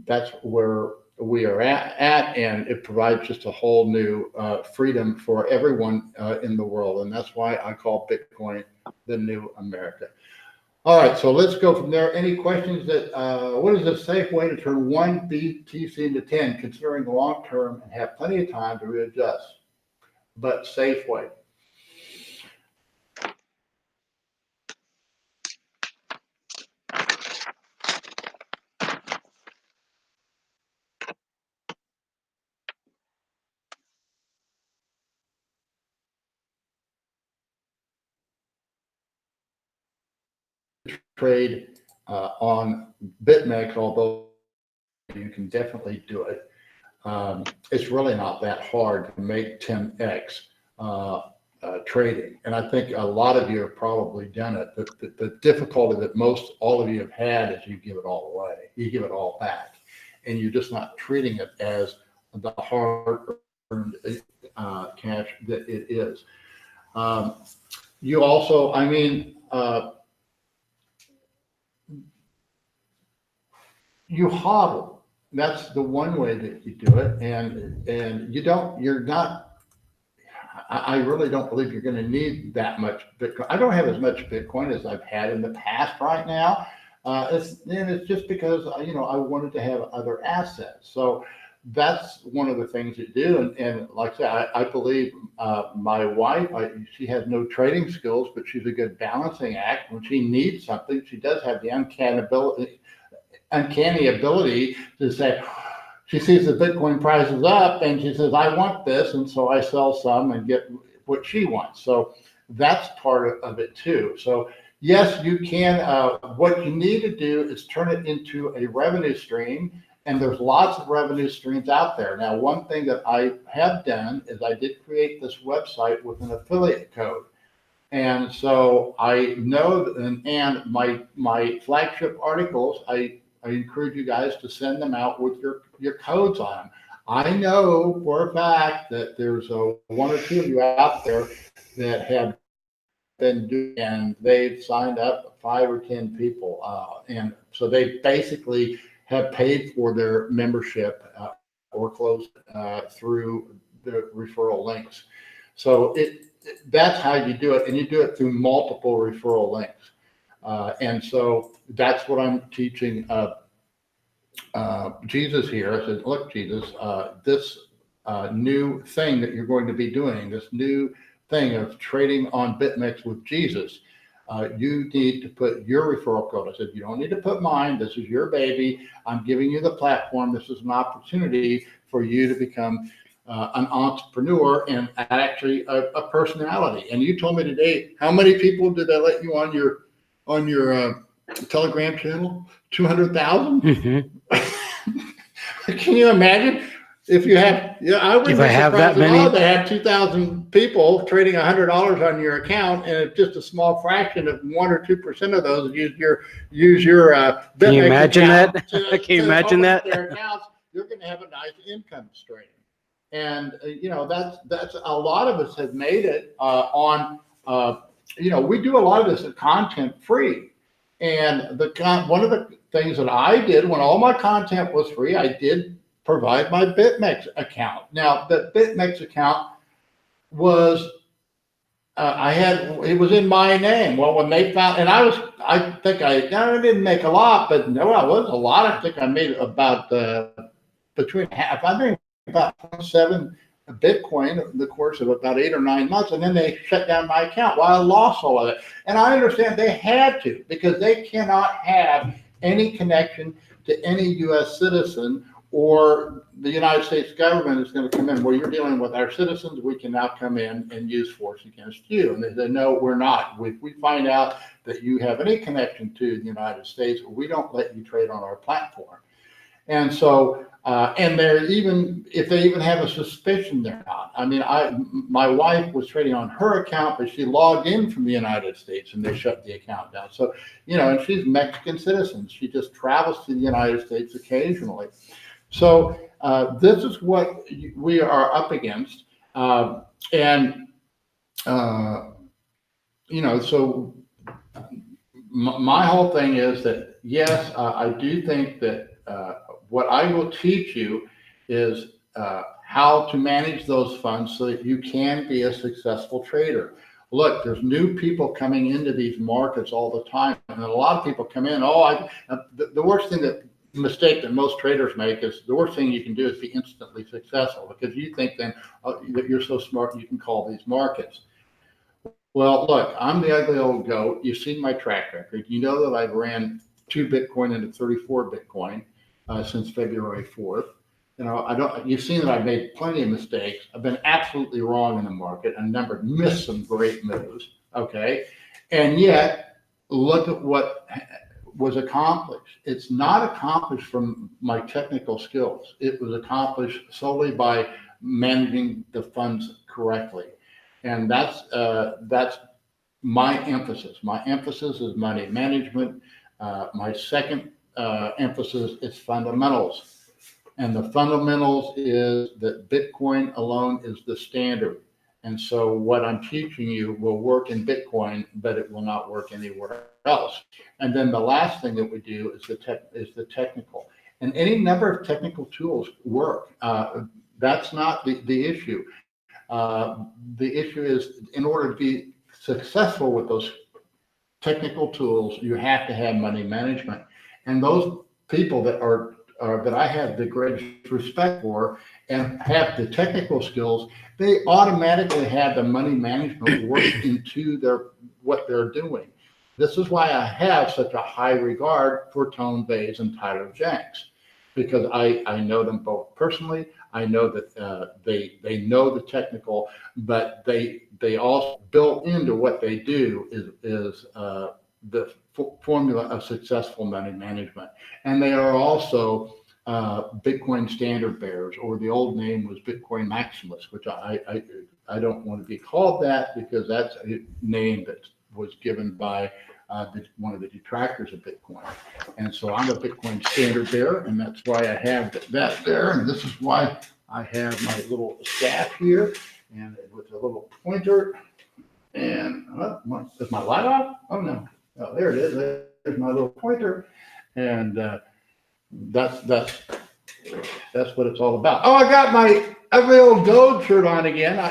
that's where we are at, and it provides just a whole new freedom for everyone in the world, and that's why I call Bitcoin the new America. All right, so let's go from there. Any questions what is a safe way to turn one BTC into 10, considering the long term and have plenty of time to readjust, but safe way? Trade on BitMEX, although you can definitely do it. It's really not that hard to make 10x trading, and I think a lot of you have probably done it. The difficulty that all of you have had is you give it all away, you give it all back, and you're just not treating it as the hard-earned cash that it is. You also, you hodl. That's the one way that you do it, and I really don't believe you're going to need that much Bitcoin. I don't have as much Bitcoin as I've had in the past right now. It's just because I wanted to have other assets. So that's one of the things you do. And like I said, I believe my wife, she has no trading skills, but she's a good balancing act. When she needs something, she does have the uncanny ability to say, she sees the Bitcoin price is up and she says, I want this. And so I sell some and get what she wants. So that's part of it too. So yes, you can. What you need to do is turn it into a revenue stream. And there's lots of revenue streams out there. Now, one thing that I have done is I did create this website with an affiliate code. And so I know, and my flagship articles, I encourage you guys to send them out with your codes on them. I know for a fact that there's one or two of you out there that have been doing, and they've signed up 5 or 10 people. And so they basically have paid for their membership or closed through the referral links. So that's how you do it, and you do it through multiple referral links. And so that's what I'm teaching Jesus here. I said, look, Jesus, this new thing that you're going to be doing, this new thing of trading on BitMEX with Jesus, you need to put your referral code. I said, you don't need to put mine. This is your baby. I'm giving you the platform. This is an opportunity for you to become an entrepreneur and actually a personality. And you told me today, how many people did I let you on your Telegram channel? 200,000? Mm-hmm. Can you imagine? If you have, I wouldn't If be I have that surprised at all many? to have 2,000 people trading $100 on your account, and if just a small fraction of 1 or 2% of those use your Can you BitMEX imagine account that? to- Can you to imagine open that? up their accounts, you're going to have a nice income stream. And that's a lot of us have made it on. We do a lot of this content free, and one of the things that I did when all my content was free, I did provide my BitMEX account. Now, the BitMEX account was, it was in my name. Well, when they found, and I think I didn't make a lot, but no, I was a lot. I think I made about between half, I made about 7 Bitcoin in the course of about 8 or 9 months. And then they shut down my account. Well, I lost all of it. And I understand they had to, because they cannot have any connection to any U.S. citizen, or the United States government is going to come in. Well, you're dealing with our citizens. We can now come in and use force against you. And they said, no, we're not. If we find out that you have any connection to the United States, we don't let you trade on our platform. And so, and if they even have a suspicion, they're not. I mean, my wife was trading on her account, but she logged in from the United States and they shut the account down. So, and she's Mexican citizen. She just travels to the United States occasionally. So this is what we are up against. So my whole thing is that, yes, I do think that what I will teach you is how to manage those funds so that you can be a successful trader. Look, there's new people coming into these markets all the time. And a lot of people come in, the worst mistake that most traders make is the worst thing you can do is be instantly successful, because you think then that you're so smart you can call these markets. Well, look, I'm the ugly old goat. You've seen my track record. You know that I've ran 2 Bitcoin into 34 Bitcoin since February 4th. You've seen that I've made plenty of mistakes. I've been absolutely wrong in the market. I've missed some great moves. Okay. And yet look at what was accomplished. It's not accomplished from my technical skills. It was accomplished solely by managing the funds correctly. And that's my emphasis. My emphasis is money management. My second emphasis is fundamentals. And the fundamentals is that Bitcoin alone is the standard. And so what I'm teaching you will work in Bitcoin, but it will not work anywhere else. And then the last thing that we do is the technical. And any number of technical tools work. That's not the issue. The issue is, in order to be successful with those technical tools, you have to have money management. And those people that are that I have the greatest respect for and have the technical skills, they automatically have the money management work into what they're doing. This is why I have such a high regard for Tone Vays and Tyler Jenks, because I know them both personally. I know that they know the technical, but they also built into what they do is the formula of successful money management, and they are also Bitcoin standard bearers, or the old name was Bitcoin Maximalists, which I don't want to be called that because that's a name that was given by one of the detractors of Bitcoin. And so I'm a Bitcoin standard bearer, and that's why I have that there. And this is why I have my little staff here, and with a little pointer. And is my light off? Oh no! Oh, there it is. There's my little pointer, and that's what it's all about. Oh, I got my ugly old gold shirt on again. I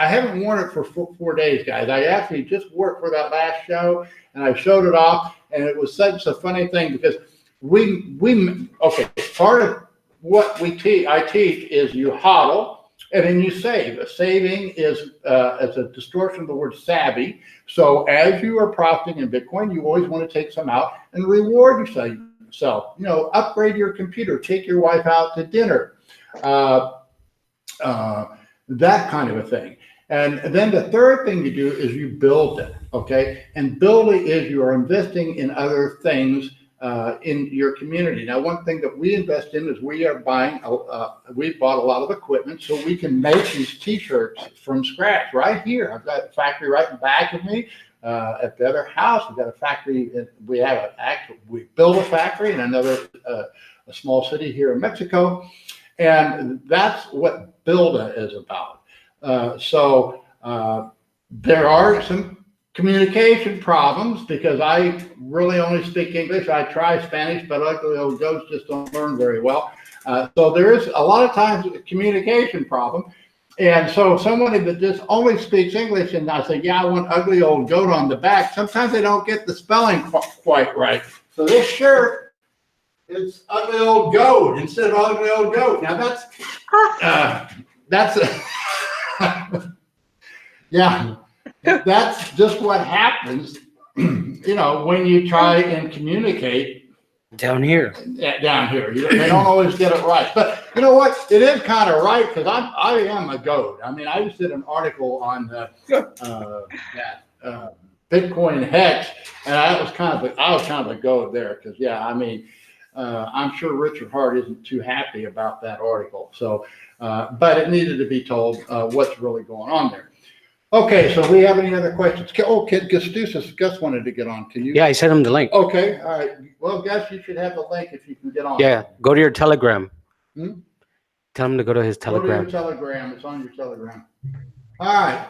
haven't worn it for 4 days, guys. I actually just wore it for that last show, and I showed it off, and it was such a funny thing because part of what I teach is you hodl and then you save. Saving is a distortion of the word savvy. So as you are profiting in Bitcoin, you always want to take some out and reward yourself. Upgrade your computer, take your wife out to dinner. That kind of a thing. And then the third thing you do is you build it, okay? And building is you are investing in other things in your community. Now, one thing that we invest in is we bought a lot of equipment so we can make these t-shirts from scratch right here. I've got a factory right in back of me. At the other house, we've got a factory. We build a factory in another a small city here in Mexico. And that's what Builda is about. So there are some communication problems because I really only speak English. I try Spanish, but ugly old goats just don't learn very well. So there is a lot of times a communication problem. And so somebody that just only speaks English and I say, yeah, I want ugly old goat on the back, sometimes they don't get the spelling quite right. So this shirt, it's ugly old goat instead of ugly old goat. Now yeah, that's just what happens, when you try and communicate Down here. down here. They don't always get it right. But you know what? It is kind of right because I am a goat. I mean, I just did an article on Bitcoin Hex, and I was kind of a goat there because I'm sure Richard Hart isn't too happy about that article. So, but it needed to be told what's really going on there. Okay, so we have any other questions? Gus wanted to get on. Can you? Yeah, I sent him the link. Okay, all right. Well, Gus, you should have the link if you can get on. Yeah, go to your Telegram. Hmm? Tell him to go to his Go to Telegram. your Telegram. It's on your Telegram. All right.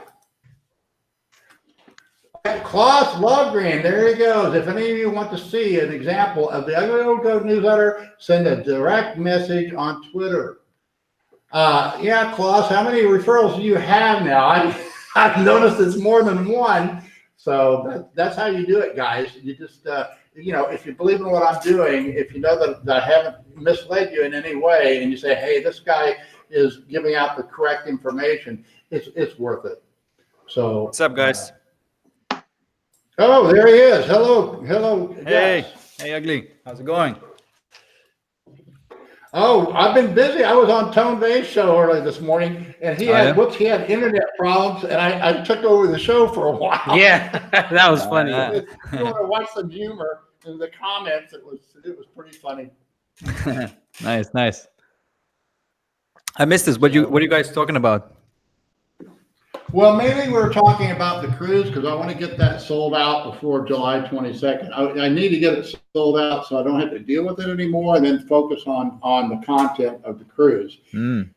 Klaus Logren, there he goes. If any of you want to see an example of the Ugly Old Goat newsletter, send a direct message on Twitter. Yeah, Klaus, how many referrals do you have now? I've noticed it's more than one. So that's how you do it, guys. You just, if you believe in what I'm doing, if you know that I haven't misled you in any way, and you say, hey, this guy is giving out the correct information, it's worth it. So What's up, guys? Oh, there he is. Hello. Hey, Yes. hey, Ugly. How's it going? Oh, I've been busy. I was on Tone Vays' show early this morning, and he had internet problems, and I took over the show for a while. Yeah, that was funny. If you want to watch some humor in the comments, it was pretty funny. Nice. I missed this. What are you guys talking about? Well, mainly we're talking about the cruise because I want to get that sold out before July 22nd. I need to get it sold out so I don't have to deal with it anymore, and then focus on the content of the cruise.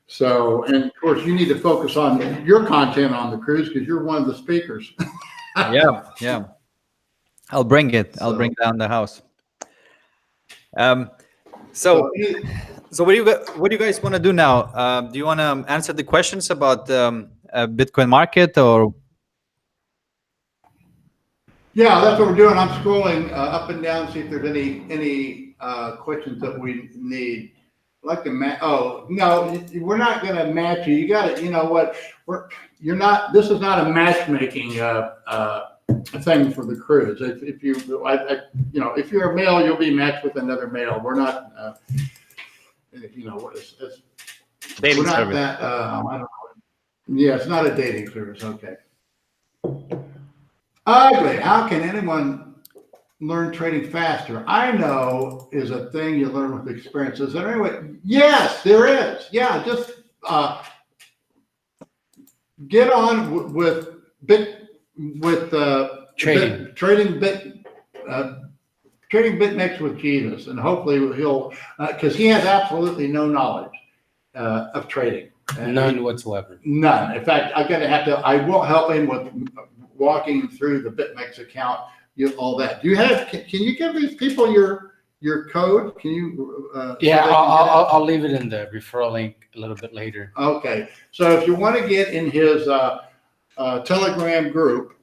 So, and of course, you need to focus on your content on the cruise because you're one of the speakers. Yeah. I'll bring it. I'll bring down the house. So what do you guys want to do now? Do you want to answer the questions about Bitcoin market or? Yeah, that's what we're doing. I'm scrolling up and down, see if there's any questions that we need. I'd like to oh, no, we're not gonna match you. You got it. You know what? You're not, this is not a matchmaking thing for the cruise. If you, you know, if you're a male, you'll be matched with another male. We're not, you know, Dating we're not service. that, I don't know. Yeah, it's not a dating service. Okay. Ugly. How can anyone learn trading faster? I know is a thing you learn with experience. Is there any way? Yes, there is. Yeah, just get on with Trading. trading BitMEX with Jesus, and hopefully he'll because he has absolutely no knowledge of trading. None whatsoever. None. In fact, I will help him with walking through the BitMEX account, all that. Do you have, can you give these people your code? Can you? Yeah, so I'll leave it in the referral link a little bit later. okay. So if you want to get in his Telegram group,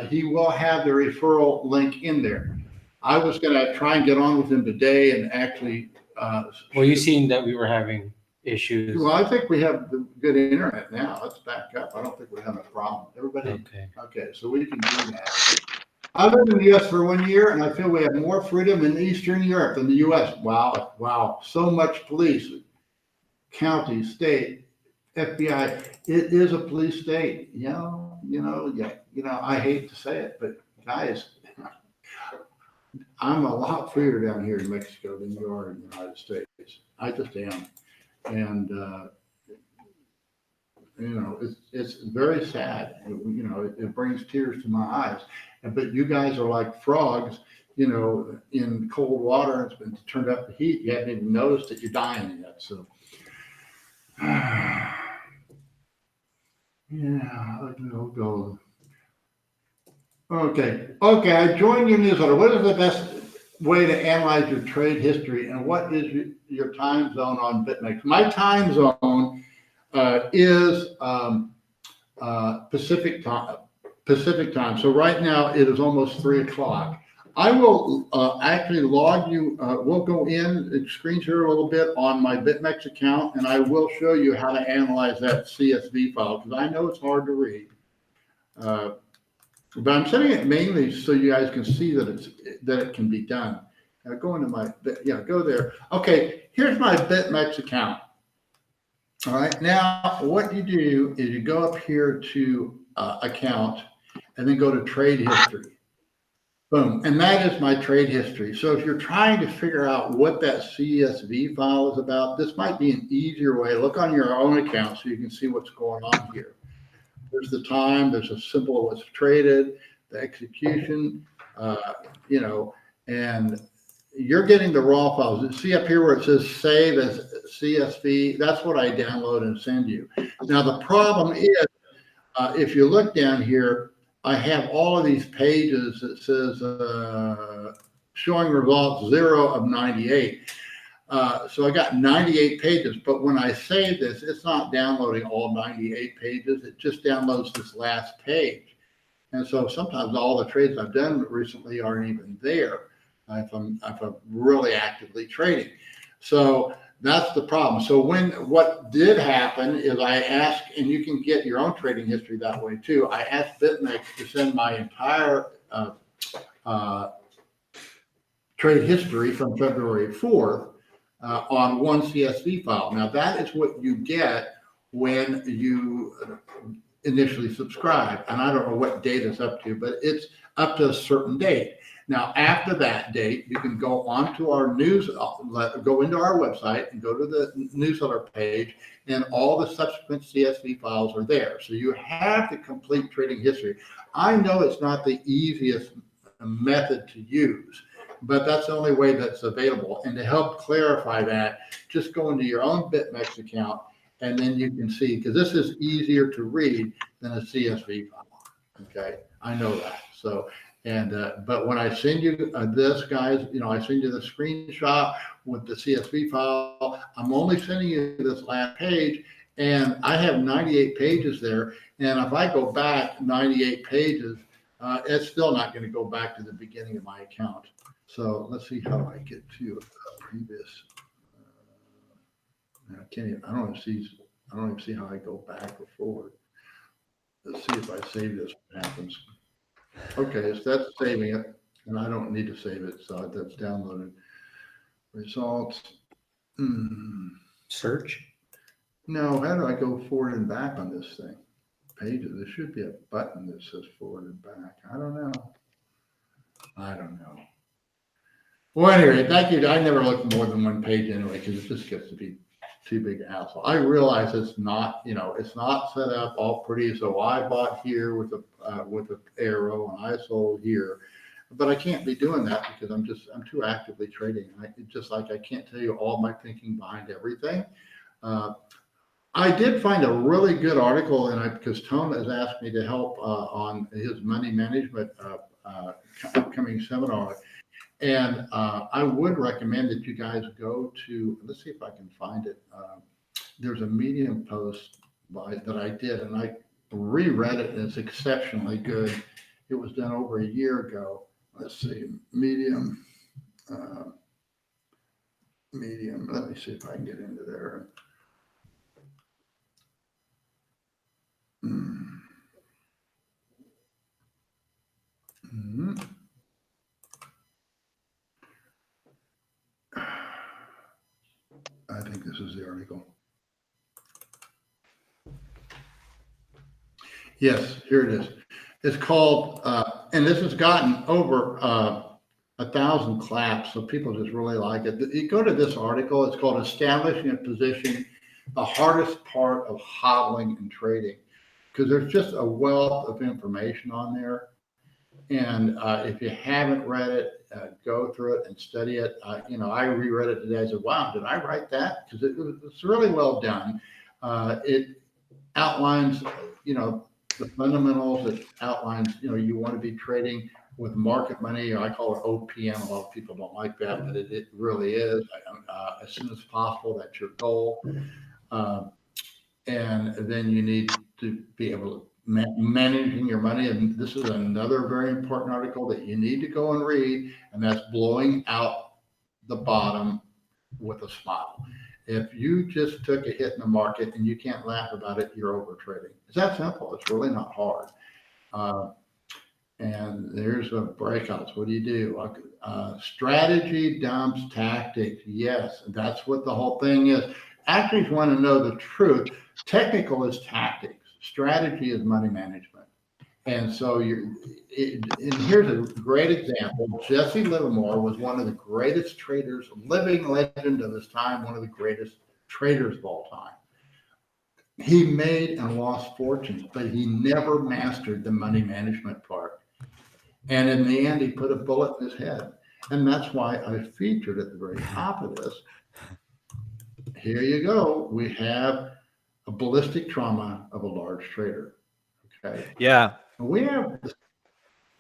he will have the referral link in there. I was going to try and get on with him today and actually. Well, you seen that we were having issues. Well, I think we have the good internet now. Let's back up. I don't think we're having a problem. Everybody. Okay. Okay, so we can do that. I've lived in the U.S. for 1 year, and I feel we have more freedom in Eastern Europe than the U.S. Wow, wow. So much police, county, state, FBI. It is a police state. Yeah. I hate to say it, but guys, I'm a lot freer down here in Mexico than you are in the United States. I just am. And, it's very sad. It brings tears to my eyes. But you guys are like frogs, in cold water. It's been turned up the heat. You haven't even noticed that you're dying yet. So, yeah, I'll go. Okay. I joined your newsletter. What is the best way to analyze your trade history, and what is your time zone on BitMEX? My time zone is Pacific time. So right now it is almost 3:00. I will actually log you. We'll go in and screen share a little bit on my BitMEX account, and I will show you how to analyze that CSV file because I know it's hard to read. But I'm setting it mainly so you guys can see that it can be done. Go into go there. Okay, here's my BitMEX account. All right, now what you do is you go up here to account and then go to trade history. Boom, and that is my trade history. So if you're trying to figure out what that CSV file is about, this might be an easier way. Look on your own account so you can see what's going on here. There's the time, there's a symbol of what's traded, the execution, and you're getting the raw files. See up here where it says save as CSV, that's what I download and send you. Now the problem is, if you look down here, I have all of these pages that says showing results 0 of 98. So I got 98 pages, but when I save this, it's not downloading all 98 pages. It just downloads this last page. And so sometimes all the trades I've done recently aren't even there if I'm really actively trading. So that's the problem. So what did happen is I asked, and you can get your own trading history that way too. I asked BitMEX to send my entire trade history from February 4th on one CSV file. Now that is what you get when you initially subscribe. And I don't know what date it's up to, but it's up to a certain date. Now, after that date, you can go onto our go into our website and go to the newsletter page, and all the subsequent CSV files are there. So you have the complete trading history. I know it's not the easiest method to use, but that's the only way that's available. And to help clarify that, just go into your own BitMEX account, and then you can see, because this is easier to read than a CSV file. Okay, I know that. So, but when I send you this, guys, I send you the screenshot with the CSV file. I'm only sending you this last page, and I have 98 pages there. And if I go back 98 pages, it's still not going to go back to the beginning of my account. So let's see how I get to previous. I can't even, I don't even see how I go back or forward. Let's see if I save this, what happens. Okay, so that's saving it, and I don't need to save it, so that's downloaded. Results. Search. No, how do I go forward and back on this thing? Pages, there should be a button that says forward and back. I don't know. Well, anyway, thank you. I never look more than one page anyway, because it just gets to be too big a hassle. I realize it's not, it's not set up all pretty. So I bought here with a arrow and I sold here, but I can't be doing that because I'm too actively trading. I can't tell you all my thinking behind everything. I did find a really good article, because Tone has asked me to help on his money management upcoming seminar. And I would recommend that you guys go to, let's see if I can find it. There's a Medium post that I did, and I reread it, and it's exceptionally good. It was done over a year ago. Let's see, Medium. Let me see if I can get into there. I think this is the article. Yes, here it is. It's called, and this has gotten over 1,000 claps, so people just really like it. You go to this article, it's called Establishing a Position, the Hardest Part of Hodling and Trading, because there's just a wealth of information on there. And if you haven't read it, go through it and study it. I reread it today. I said, wow, did I write that? Because it's really well done. It outlines, the fundamentals. It outlines, you want to be trading with market money, or I call it OPM. A lot of people don't like that, but it really is. As soon as possible, that's your goal. And then you need to be able to managing your money. And this is another very important article that you need to go and read, and that's Blowing Out the Bottom with a Smile. If you just took a hit in the market and you can't laugh about it, you're over trading. It's that simple. It's really not hard. And there's a breakouts. What do you do? Strategy dumps tactics. Yes, that's what the whole thing is. Actors want to know the truth. Technical is tactics. Strategy is money management. And so and here's a great example. Jesse Livermore was one of the greatest traders, living legend of his time, one of the greatest traders of all time. He made and lost fortunes, but he never mastered the money management part. And in the end, he put a bullet in his head. And that's why I featured at the very top of this. Here you go. We have a ballistic trauma of a large trader. Okay. Yeah. We have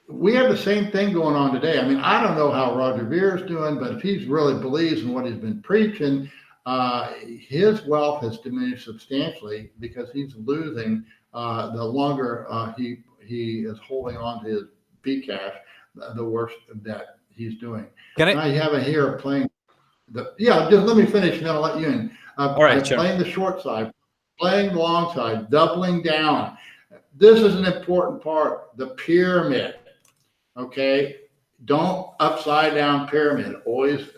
the same thing going on today. I mean, I don't know how Roger Ver is doing, but if he really believes in what he's been preaching, his wealth has diminished substantially because he's losing the longer he is holding on to his Bcash, the worse that he's doing. I have it here playing just let me finish and then I'll let you in. All right, sure. Playing the short side, playing the long side, doubling down. This is an important part, the pyramid. Okay, don't upside down pyramid. Always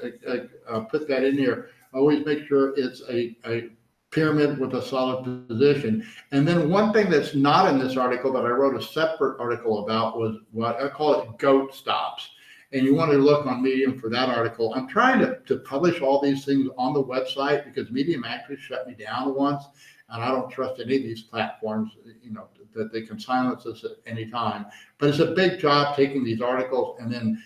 put that in here. Always make sure it's a pyramid with a solid position. And then one thing that's not in this article, but I wrote a separate article about, was what I call it goat stops. And you want to look on Medium for that article. I'm trying to publish all these things on the website because Medium actually shut me down once. And I don't trust any of these platforms, that they can silence us at any time. But it's a big job taking these articles, and then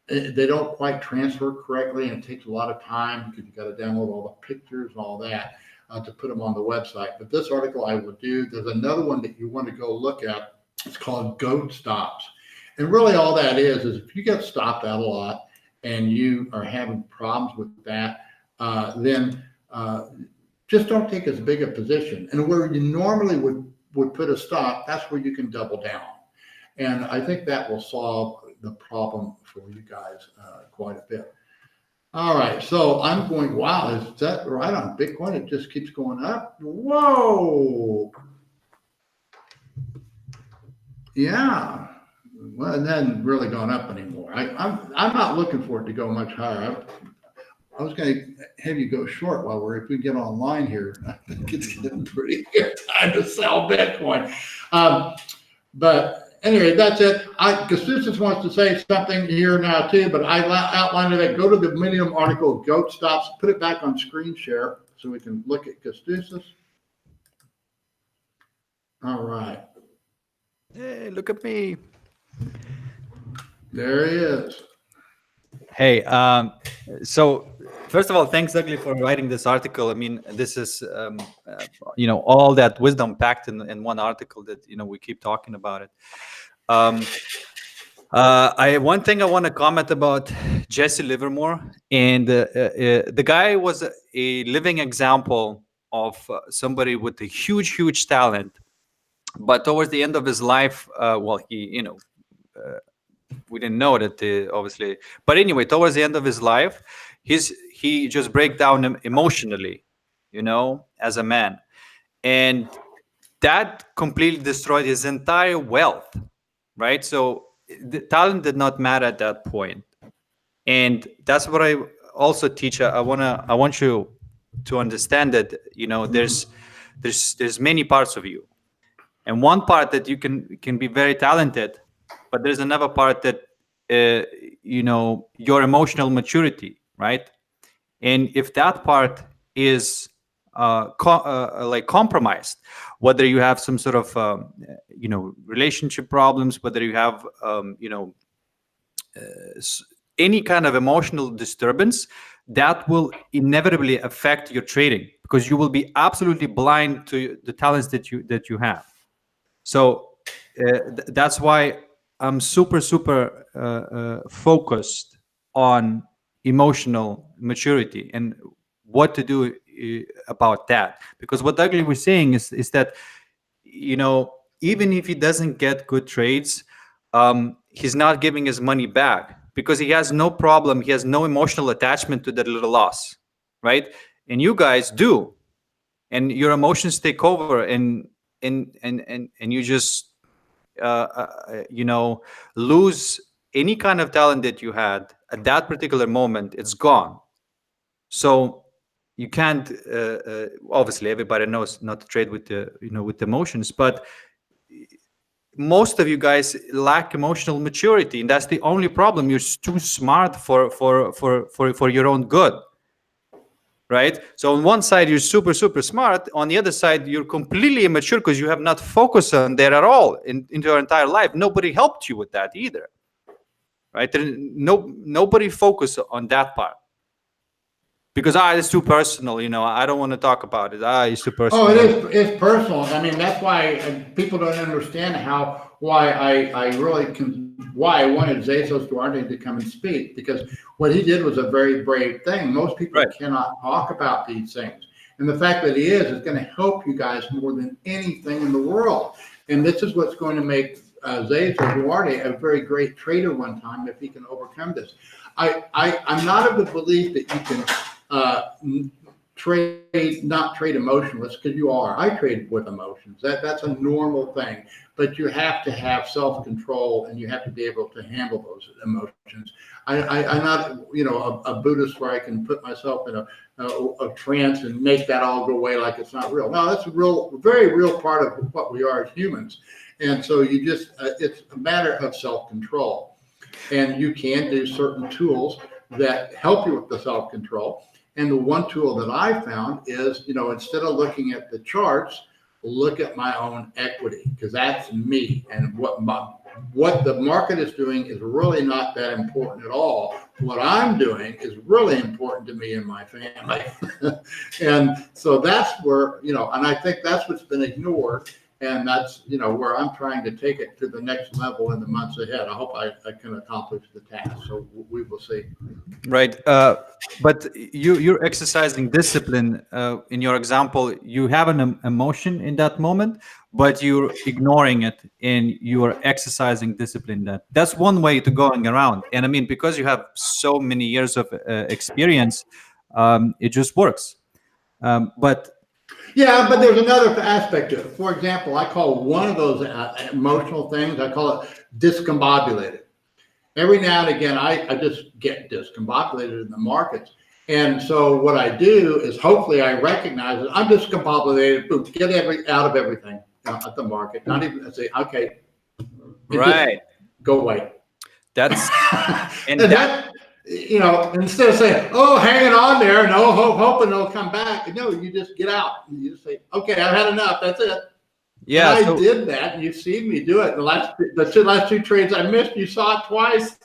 they don't quite transfer correctly, and it takes a lot of time because you got to download all the pictures and all that to put them on the website. But this article I will do. There's another one that you want to go look at. It's called Goat Stops. And really all that is if you get stopped out a lot and you are having problems with that, then just don't take as big a position. And where you normally would put a stop, that's where you can double down. And I think that will solve the problem for you guys quite a bit. All right, so I'm going, wow, is that right on Bitcoin? It just keeps going up. Whoa. Yeah. Well, it hasn't really gone up anymore. I'm not looking for it to go much higher. I was going to have you go short while if we get online here. I think it's getting pretty good time to sell Bitcoin. But anyway, that's it. Kasusis wants to say something here now too, but I outlined that. Go to the Medium article, Goat Stops, put it back on screen share so we can look at Kasusis. All right. Hey, look at me. There he is. Hey, so first of all, thanks, Ugly, for writing this article. I mean, this is, all that wisdom packed in one article that, we keep talking about it. One thing I want to comment about Jesse Livermore, and the guy was a living example of somebody with a huge talent, but towards the end of his life, we didn't know that, obviously, but anyway, towards the end of his life, he just break down emotionally, as a man, and that completely destroyed his entire wealth, right? So the talent did not matter at that point, and that's what I also teach. I want you to understand that there's many parts of you, and one part that you can be very talented, but there's another part that your emotional maturity, right? And if that part is compromised, whether you have some sort of relationship problems, whether you have any kind of emotional disturbance, that will inevitably affect your trading, because you will be absolutely blind to the talents that you have. So that's why I'm super focused on emotional maturity and what to do about that. Because what Ugly was saying is that, even if he doesn't get good trades, he's not giving his money back because he has no problem. He has no emotional attachment to that little loss, right? And you guys do, and your emotions take over, and you just lose any kind of talent that you had at that particular moment. It's gone. So you can't obviously everybody knows not to trade with with emotions, but most of you guys lack emotional maturity, and that's the only problem. You're too smart for your own good, right? So on one side you're super smart, on the other side you're completely immature because you have not focused on that at all in your entire life. Nobody helped you with that either, right? Nobody focused on that part because it's too personal, I don't want to talk about it. It's too personal. Oh, it's personal. I mean, that's why people don't understand why I wanted Zethos Duarte to come and speak, because what he did was a very brave thing. Most people cannot talk about these things. And the fact that he is going to help you guys more than anything in the world. And this is what's going to make Zethos Duarte a very great trader one time if he can overcome this. I'm not of the belief that you can not trade emotionless, because you are. I trade with emotions. That's a normal thing. But you have to have self-control, and you have to be able to handle those emotions. I'm not, a Buddhist where I can put myself in a trance and make that all go away like it's not real. No, that's a very real part of what we are as humans. And so you just, it's a matter of self-control. And you can do certain tools that help you with the self-control. And the one tool that I found is, instead of looking at the charts, look at my own equity, because that's me. And what the market is doing is really not that important at all. What I'm doing is really important to me and my family. And so that's where, and I think that's what's been ignored. And that's, where I'm trying to take it to the next level in the months ahead. I hope I can accomplish the task. So we will see. Right. But you're exercising discipline. In your example, you have an emotion in that moment, but you're ignoring it and you are exercising discipline. That's one way to going around. And I mean, because you have so many years of experience, it just works. But Yeah, but there's another aspect to it. For example, I call one of those emotional things, I call it discombobulated. Every now and again, I just get discombobulated in the markets. And so what I do is hopefully I recognize that I'm discombobulated, boom, get out of everything at the market. Not even say, okay, right, go away. That's and that, instead of saying, oh, hanging on there, no hope, hoping they'll come back. No, you just get out. You just say, okay, I've had enough. That's it. Yeah, I did that, and you've seen me do it. The last two trades I missed, you saw it twice.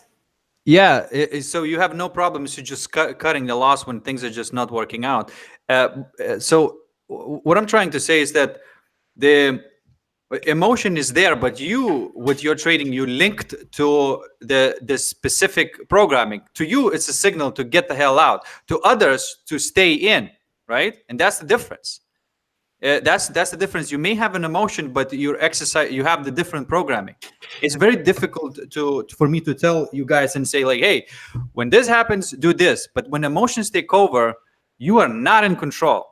Yeah, so you have no problems to just cutting the loss when things are just not working out. So what I'm trying to say is that the emotion is there, but you, with your trading, you linked to the specific programming. To you, it's a signal to get the hell out. To others, to stay in, right? And that's the difference. That's the difference. You may have an emotion, but you have the different programming. It's very difficult for me to tell you guys and say like, hey, when this happens, do this. But when emotions take over, you are not in control,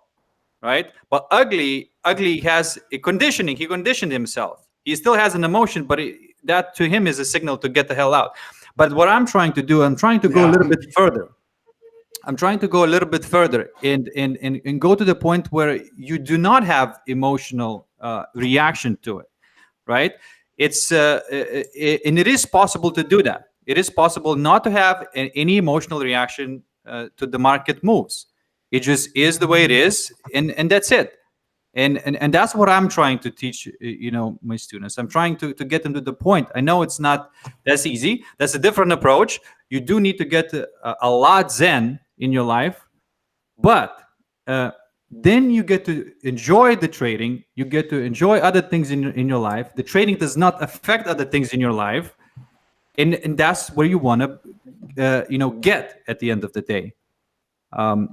right? But ugly has a conditioning. He conditioned himself. He still has an emotion, but that to him is a signal to get the hell out. But what I'm trying to do, I'm trying to go a little bit further. I'm trying to go a little bit further and go to the point where you do not have emotional reaction to it, right? It's and it is possible to do that. It is possible not to have any emotional reaction to the market moves. It just is the way it is, and that's it. And that's what I'm trying to teach, my students. I'm trying to get them to the point. I know it's not that's easy. That's a different approach. You do need to get a lot zen in your life, but then you get to enjoy the trading. You get to enjoy other things in your life. The trading does not affect other things in your life, and that's where you want to, get at the end of the day.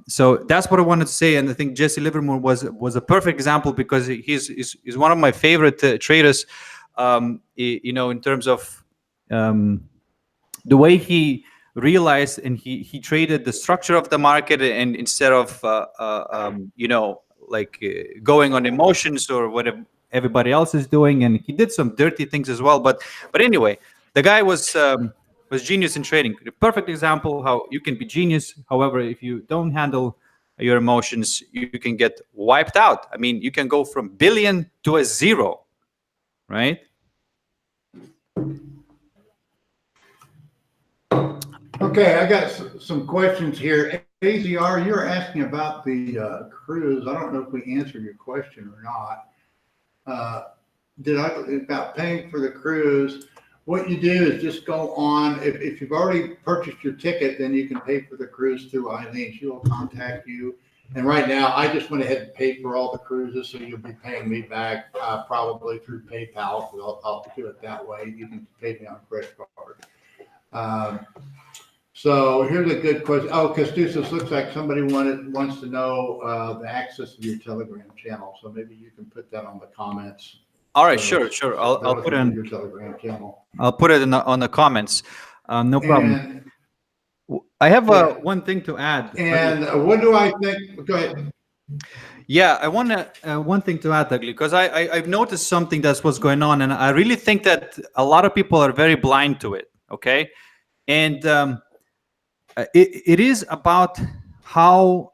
So that's what I wanted to say, and I think Jesse Livermore was a perfect example because he's one of my favorite traders. In terms of the way he realized and he traded the structure of the market, and instead of going on emotions or whatever everybody else is doing, and he did some dirty things as well. But anyway, the guy was genius in trading. The perfect example how you can be genius. However, if you don't handle your emotions, you can get wiped out. I mean, you can go from billion to a zero, right? Okay, I got some questions here. AZR, you're asking about the cruise. I don't know if we answered your question or not. About paying for the cruise? What you do is just go on. If you've already purchased your ticket, then you can pay for the cruise through Eileen. She will contact you. And right now, I just went ahead and paid for all the cruises, so you'll be paying me back probably through PayPal. I'll do it that way. You can pay me on credit card. So here's a good question. Oh, Castusas, looks like somebody wants to know the access to your Telegram channel. So maybe you can put that on the comments. All right, sure. I'll put it in your Telegram channel. I'll put it on the comments. No problem. I have one thing to add. And what do I think? Go ahead. Yeah, I want one thing to add, Ugly, because I've noticed something that's what's going on, and I really think that a lot of people are very blind to it. Okay, and it is about how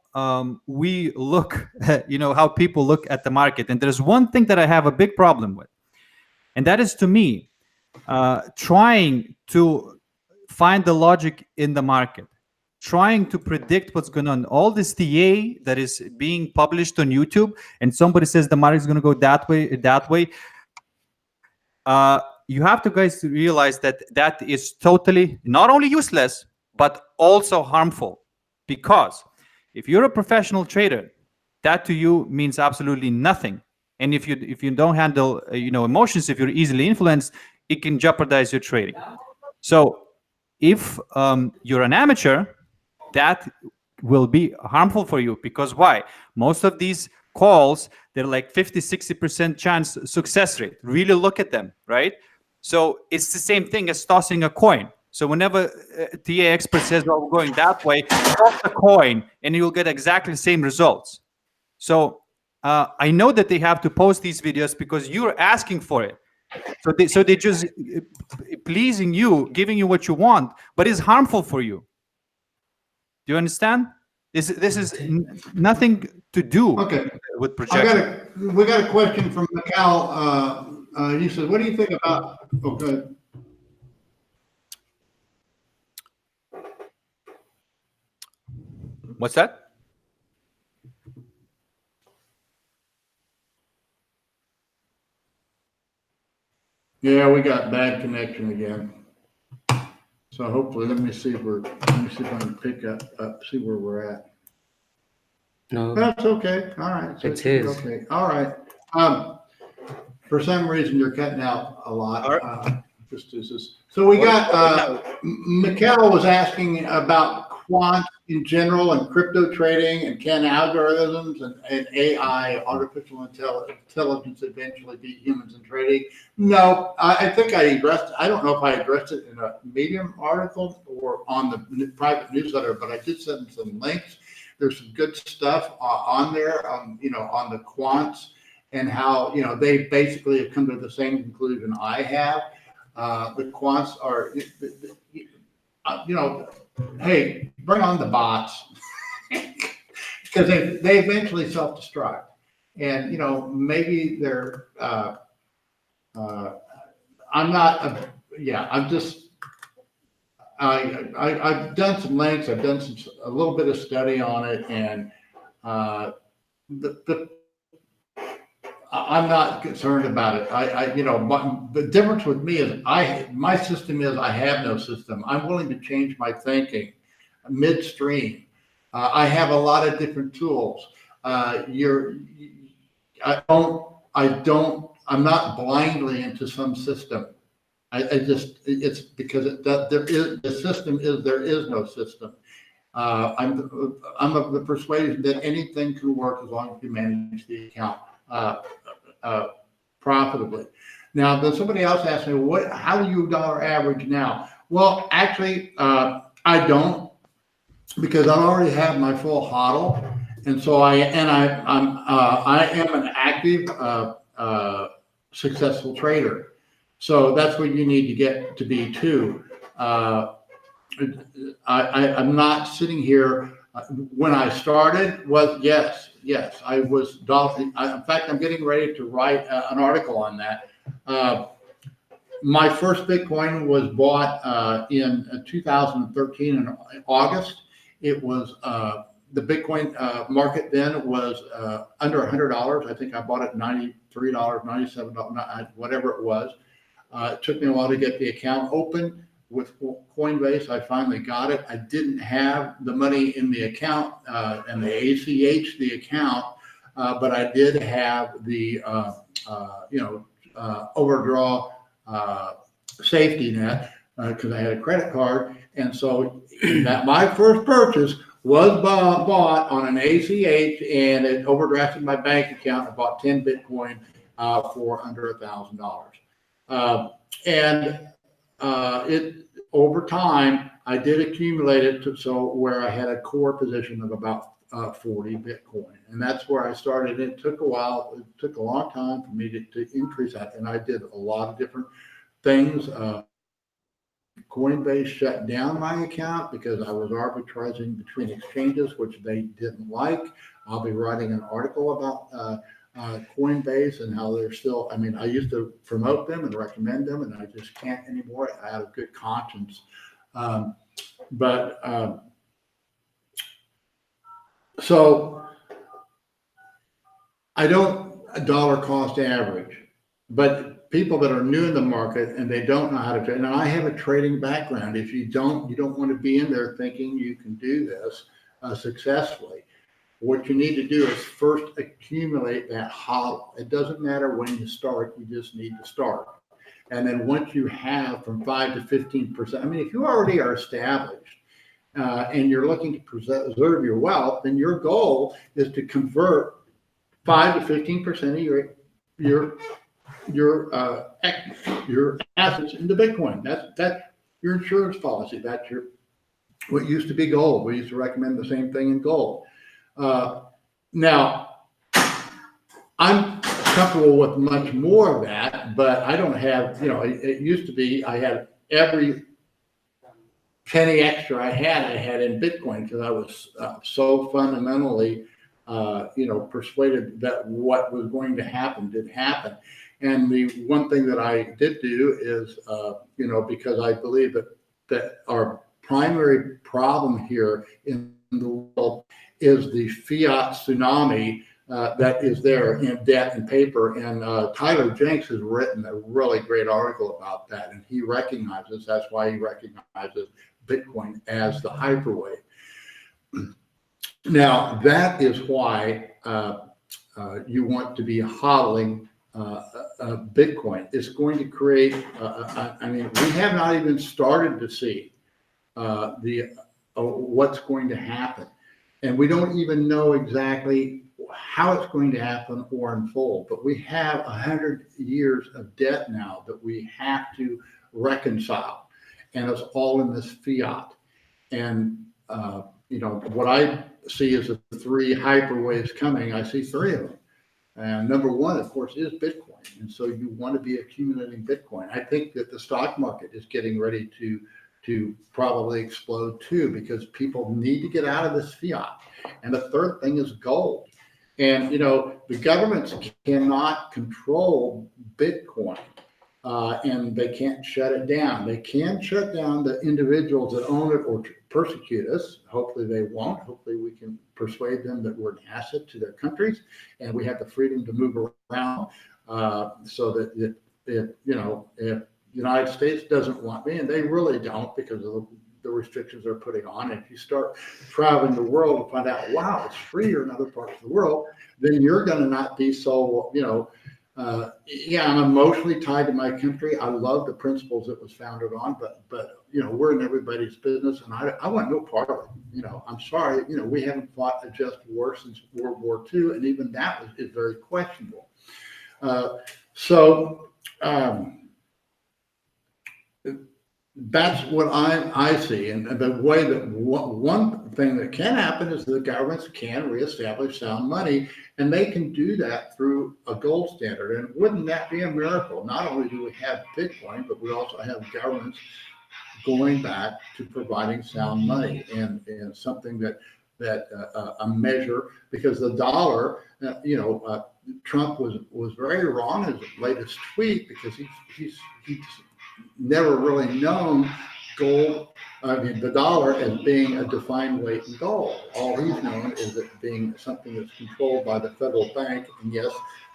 we look, how people look at the market. And there's one thing that I have a big problem with, and that is, to me, trying to find the logic in the market, trying to predict what's going on. All this TA that is being published on YouTube, and somebody says the market is going to go that way. You have to guys realize that is totally not only useless, but also harmful, because if you're a professional trader, that to you means absolutely nothing. And if you don't handle emotions, if you're easily influenced, it can jeopardize your trading. So if you're an amateur, that will be harmful for you, because why? Most of these calls, they're like 50-60% chance success rate. Really look at them, right? So it's the same thing as tossing a coin. So whenever TA expert says, well, we're going that way, toss a coin and you'll get exactly the same results. So I know that they have to post these videos because you're asking for it. So they just pleasing you, giving you what you want, but it's harmful for you. Do you understand? This is nothing to do Okay. with projection. We got a question from Mikhail. He says, what do you think about, okay. What's that? Yeah, we got bad connection again. So hopefully, let me see if I can pick up, see where we're at. No, That's okay. All right. So It's his. Okay. All right. For some reason, you're cutting out a lot. All right. So we got, Mikhail was asking about quant in general and crypto trading, and can algorithms and AI, artificial intelligence, eventually beat humans in trading? No, I think I addressed, I don't know if I addressed it in a Medium article or on the private newsletter, but I did send some links. There's some good stuff on there, on the quants, and how, they basically have come to the same conclusion I have. The quants are, hey, bring on the bots, because they eventually self-destruct. And, maybe they're, I've done some links, I've done a little bit of study on it, and I'm not concerned about it. The difference with me is my system is I have no system. I'm willing to change my thinking midstream. I have a lot of different tools. I'm not blindly into some system. It's because there is no system. I'm of the persuasion that anything can work as long as you manage the account profitably. Now, then somebody else asked me, how do you dollar average now? Well, actually, I don't, because I already have my full HODL, and so I am an active, successful trader. So that's what you need to get to be too. I'm not sitting here. When I started, yes, I was dolphin. In fact, I'm getting ready to write an article on that. My first Bitcoin was bought in 2013 in August. It was the Bitcoin market then was under $100. I think I bought it $93, $97, whatever it was. It took me a while to get the account open. With Coinbase, I finally got it. I didn't have the money in the account and the ACH the account, but I did have the overdraw safety net because I had a credit card, and so that my first purchase was bought on an ACH, and it overdrafted my bank account. I bought 10 Bitcoin for under $1,000, and it over time I did accumulate it to so where I had a core position of about 40 Bitcoin, and that's where I started. It took a while. It took a long time for me to increase that, and I did a lot of different things. Coinbase shut down my account because I was arbitraging between exchanges, which they didn't like. I'll be writing an article about Coinbase and how they're still, I mean, I used to promote them and recommend them, and I just can't anymore out of good conscience. So I don't dollar cost average, but people that are new in the market and they don't know how to trade, and I have a trading background. If you don't want to be in there thinking you can do this successfully. what you need to do is first accumulate that HODL. It doesn't matter when you start, you just need to start. And then once you have from 5 to 15%, I mean, if you already are established and you're looking to preserve your wealth, then your goal is to convert 5 to 15% of your assets into Bitcoin. That's your insurance policy. That's what used to be gold. We used to recommend the same thing in gold. Now, I'm comfortable with much more of that, but I don't have, it used to be I had every penny extra I had in Bitcoin because I was so fundamentally, persuaded that what was going to happen did happen. And the one thing that I did do is, because I believe that our primary problem here in the world is the fiat tsunami that is there in debt and paper. And Tyler Jenks has written a really great article about that. And he recognizes, that's why he recognizes Bitcoin as the hyperwave. Now, that is why you want to be hodling Bitcoin. It's going to create, we have not even started to see what's going to happen. And we don't even know exactly how it's going to happen or unfold. But we have 100 years of debt now that we have to reconcile. And it's all in this fiat. And, what I see is the three hyperwaves coming. I see three of them. And number one, of course, is Bitcoin. And so you want to be accumulating Bitcoin. I think that the stock market is getting ready to probably explode too, because people need to get out of this fiat. And the third thing is gold. And, the governments cannot control Bitcoin and they can't shut it down. They can shut down the individuals that own it or persecute us. Hopefully they won't. Hopefully we can persuade them that we're an asset to their countries and we have the freedom to move around so that if the United States doesn't want me, and they really don't because of the restrictions they're putting on. And if you start traveling the world and find out, wow, it's freer in other parts of the world, then you're going to not be so, I'm emotionally tied to my country. I love the principles it was founded on, but we're in everybody's business, and I want no part of it. I'm sorry, we haven't fought a just war since World War II, and even that is very questionable. That's what I see. And the way that one thing that can happen is the governments can reestablish sound money, and they can do that through a gold standard. And wouldn't that be a miracle? Not only do we have Bitcoin, but we also have governments going back to providing sound money and something that a measure, because the dollar, Trump was very wrong in his latest tweet because he's never really known the dollar as being a defined weight in gold. All he's known is it being something that's controlled by the federal bank. And yes,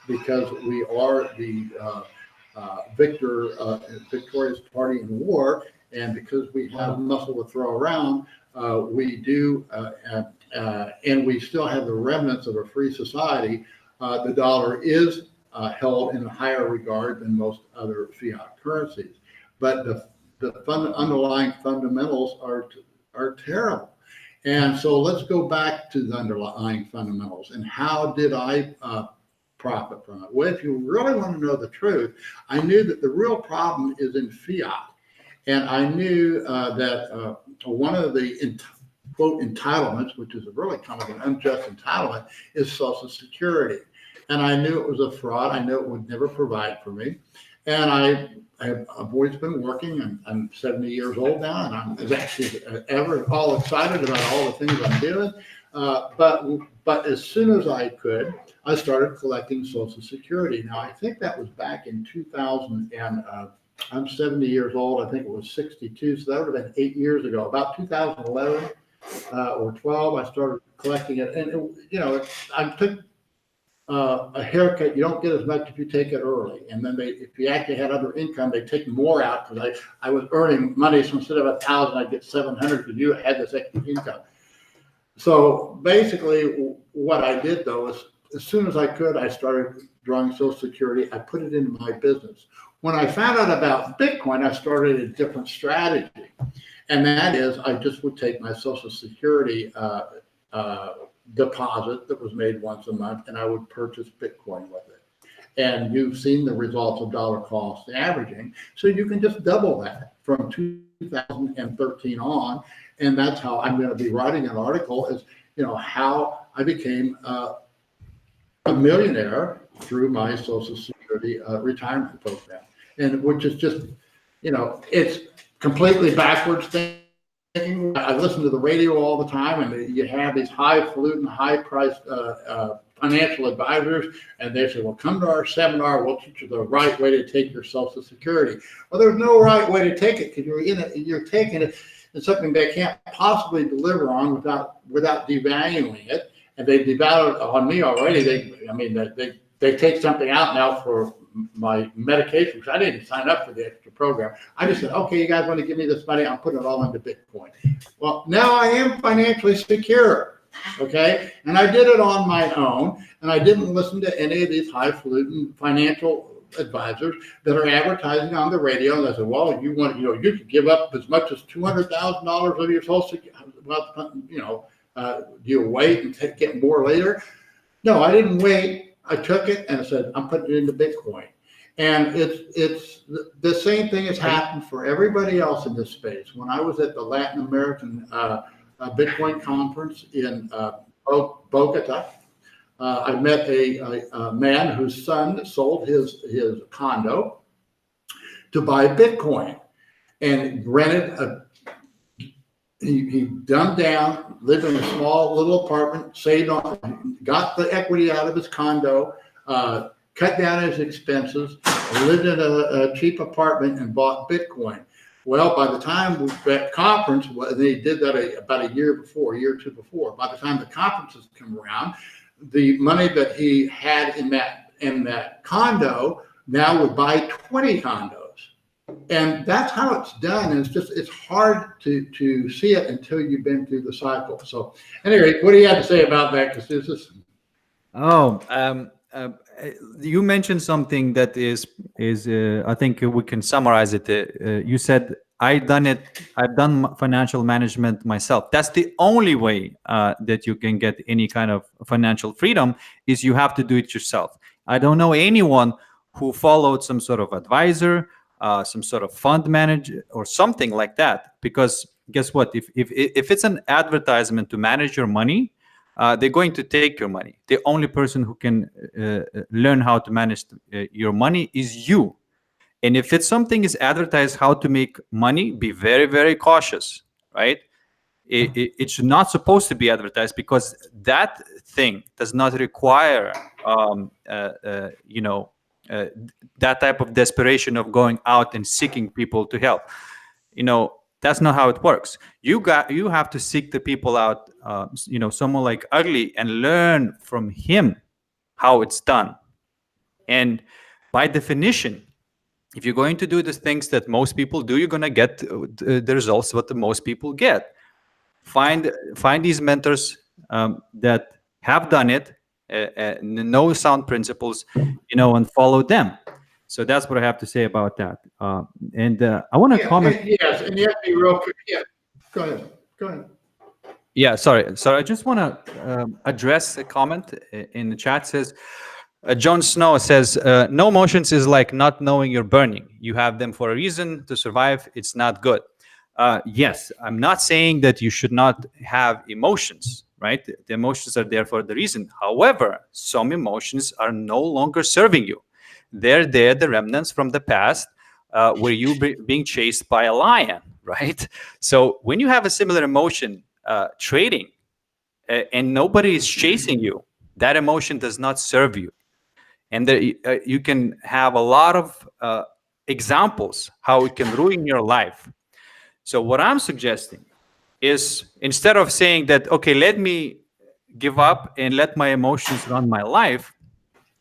because we are the victorious party in war, and because we have muscle to throw around, we do, and we still have the remnants of a free society. The dollar is held in a higher regard than most other fiat currencies. But the underlying fundamentals are terrible. And so let's go back to the underlying fundamentals. And how did I profit from it? Well, if you really want to know the truth, I knew that the real problem is in fiat. And I knew that one of the quote entitlements, which is really kind of an unjust entitlement, is Social Security. And I knew it was a fraud. I knew it would never provide for me. And I've always been working. I'm 70 years old now, and I'm actually ever all excited about all the things I'm doing. But as soon as I could, I started collecting Social Security. Now, I think that was back in 2000, and I'm 70 years old. I think it was 62, so that would have been 8 years ago. About 2011 or 12, I started collecting it. And, I took a haircut. You don't get as much if you take it early. And then if you actually had other income, they take more out, because I was earning money. So instead of 1,000, I'd get 700 because you had this extra income. So basically, what I did though is, as soon as I could, I started drawing Social Security. I put it into my business. When I found out about Bitcoin, I started a different strategy, and that is, I just would take my Social Security deposit that was made once a month, and I would purchase Bitcoin with it. And you've seen the results of dollar cost averaging, so you can just double that from 2013 on. And that's how I'm going to be writing an article, is, you know, how I became a millionaire through my Social Security retirement program. And which is just, you know, it's completely backwards thinking. I listen to the radio all the time, and you have these highfalutin, high-priced financial advisors, and they say, well, come to our seminar, we'll teach you the right way to take your Social Security. Well, there's no right way to take it, because you're taking it in something they can't possibly deliver on without devaluing it. And they devalued it on me already. They take something out now for my medication, because I didn't sign up for the extra program. I just said, okay, you guys want to give me this money? I'm putting it all into Bitcoin. Well, now I am financially secure, okay? And I did it on my own, and I didn't listen to any of these highfalutin financial advisors that are advertising on the radio. And I said, well, you could give up as much as $200,000 of your Social Security. Well, do you wait and get more later? No, I didn't wait. I took it and I said, I'm putting it into Bitcoin. And it's the same thing has happened for everybody else in this space. When I was at the Latin American Bitcoin conference in Bogota, I met a man whose son sold his condo to buy Bitcoin, and rented he dumbed down, lived in a small little apartment, saved on, got the equity out of his condo, cut down his expenses, lived in a cheap apartment, and bought Bitcoin. Well, by the time that conference, they did that about a year or two before. By the time the conferences come around, the money that he had in that condo now would buy 20 condos. And that's how it's done. And it's hard to see it until you've been through the cycle. So anyway, what do you have to say about that? Because this is. You mentioned something that is I think we can summarize it. You said, I've done financial management myself. That's the only way that you can get any kind of financial freedom, is you have to do it yourself. I don't know anyone who followed some sort of advisor, some sort of fund manager or something like that. Because guess what? If it's an advertisement to manage your money, they're going to take your money. The only person who can learn how to manage your money is you. And if it's something is advertised how to make money, be very, very cautious, right? It's not supposed to be advertised, because that thing does not require, that type of desperation of going out and seeking people to help. That's not how it works. You have to seek the people out, someone like Ugly, and learn from him how it's done. And by definition, if you're going to do the things that most people do, you're going to get the results what the most people get. Find these mentors that have done it, know sound principles, and follow them. So that's what I have to say about that. And I want to comment. Yes, and you have to be real quick. Yeah, go ahead. Yeah, sorry. So I just want to address a comment in the chat. Says Jon Snow says, no emotions is like not knowing you're burning. You have them for a reason to survive. It's not good. Yes, I'm not saying that you should not have emotions, right? The emotions are there for the reason. However, some emotions are no longer serving you. They're there, the remnants from the past, where you being chased by a lion, right? So when you have a similar emotion, trading, and nobody is chasing you, that emotion does not serve you. And you can have a lot of examples how it can ruin your life. So what I'm suggesting is, instead of saying that, okay, let me give up and let my emotions run my life,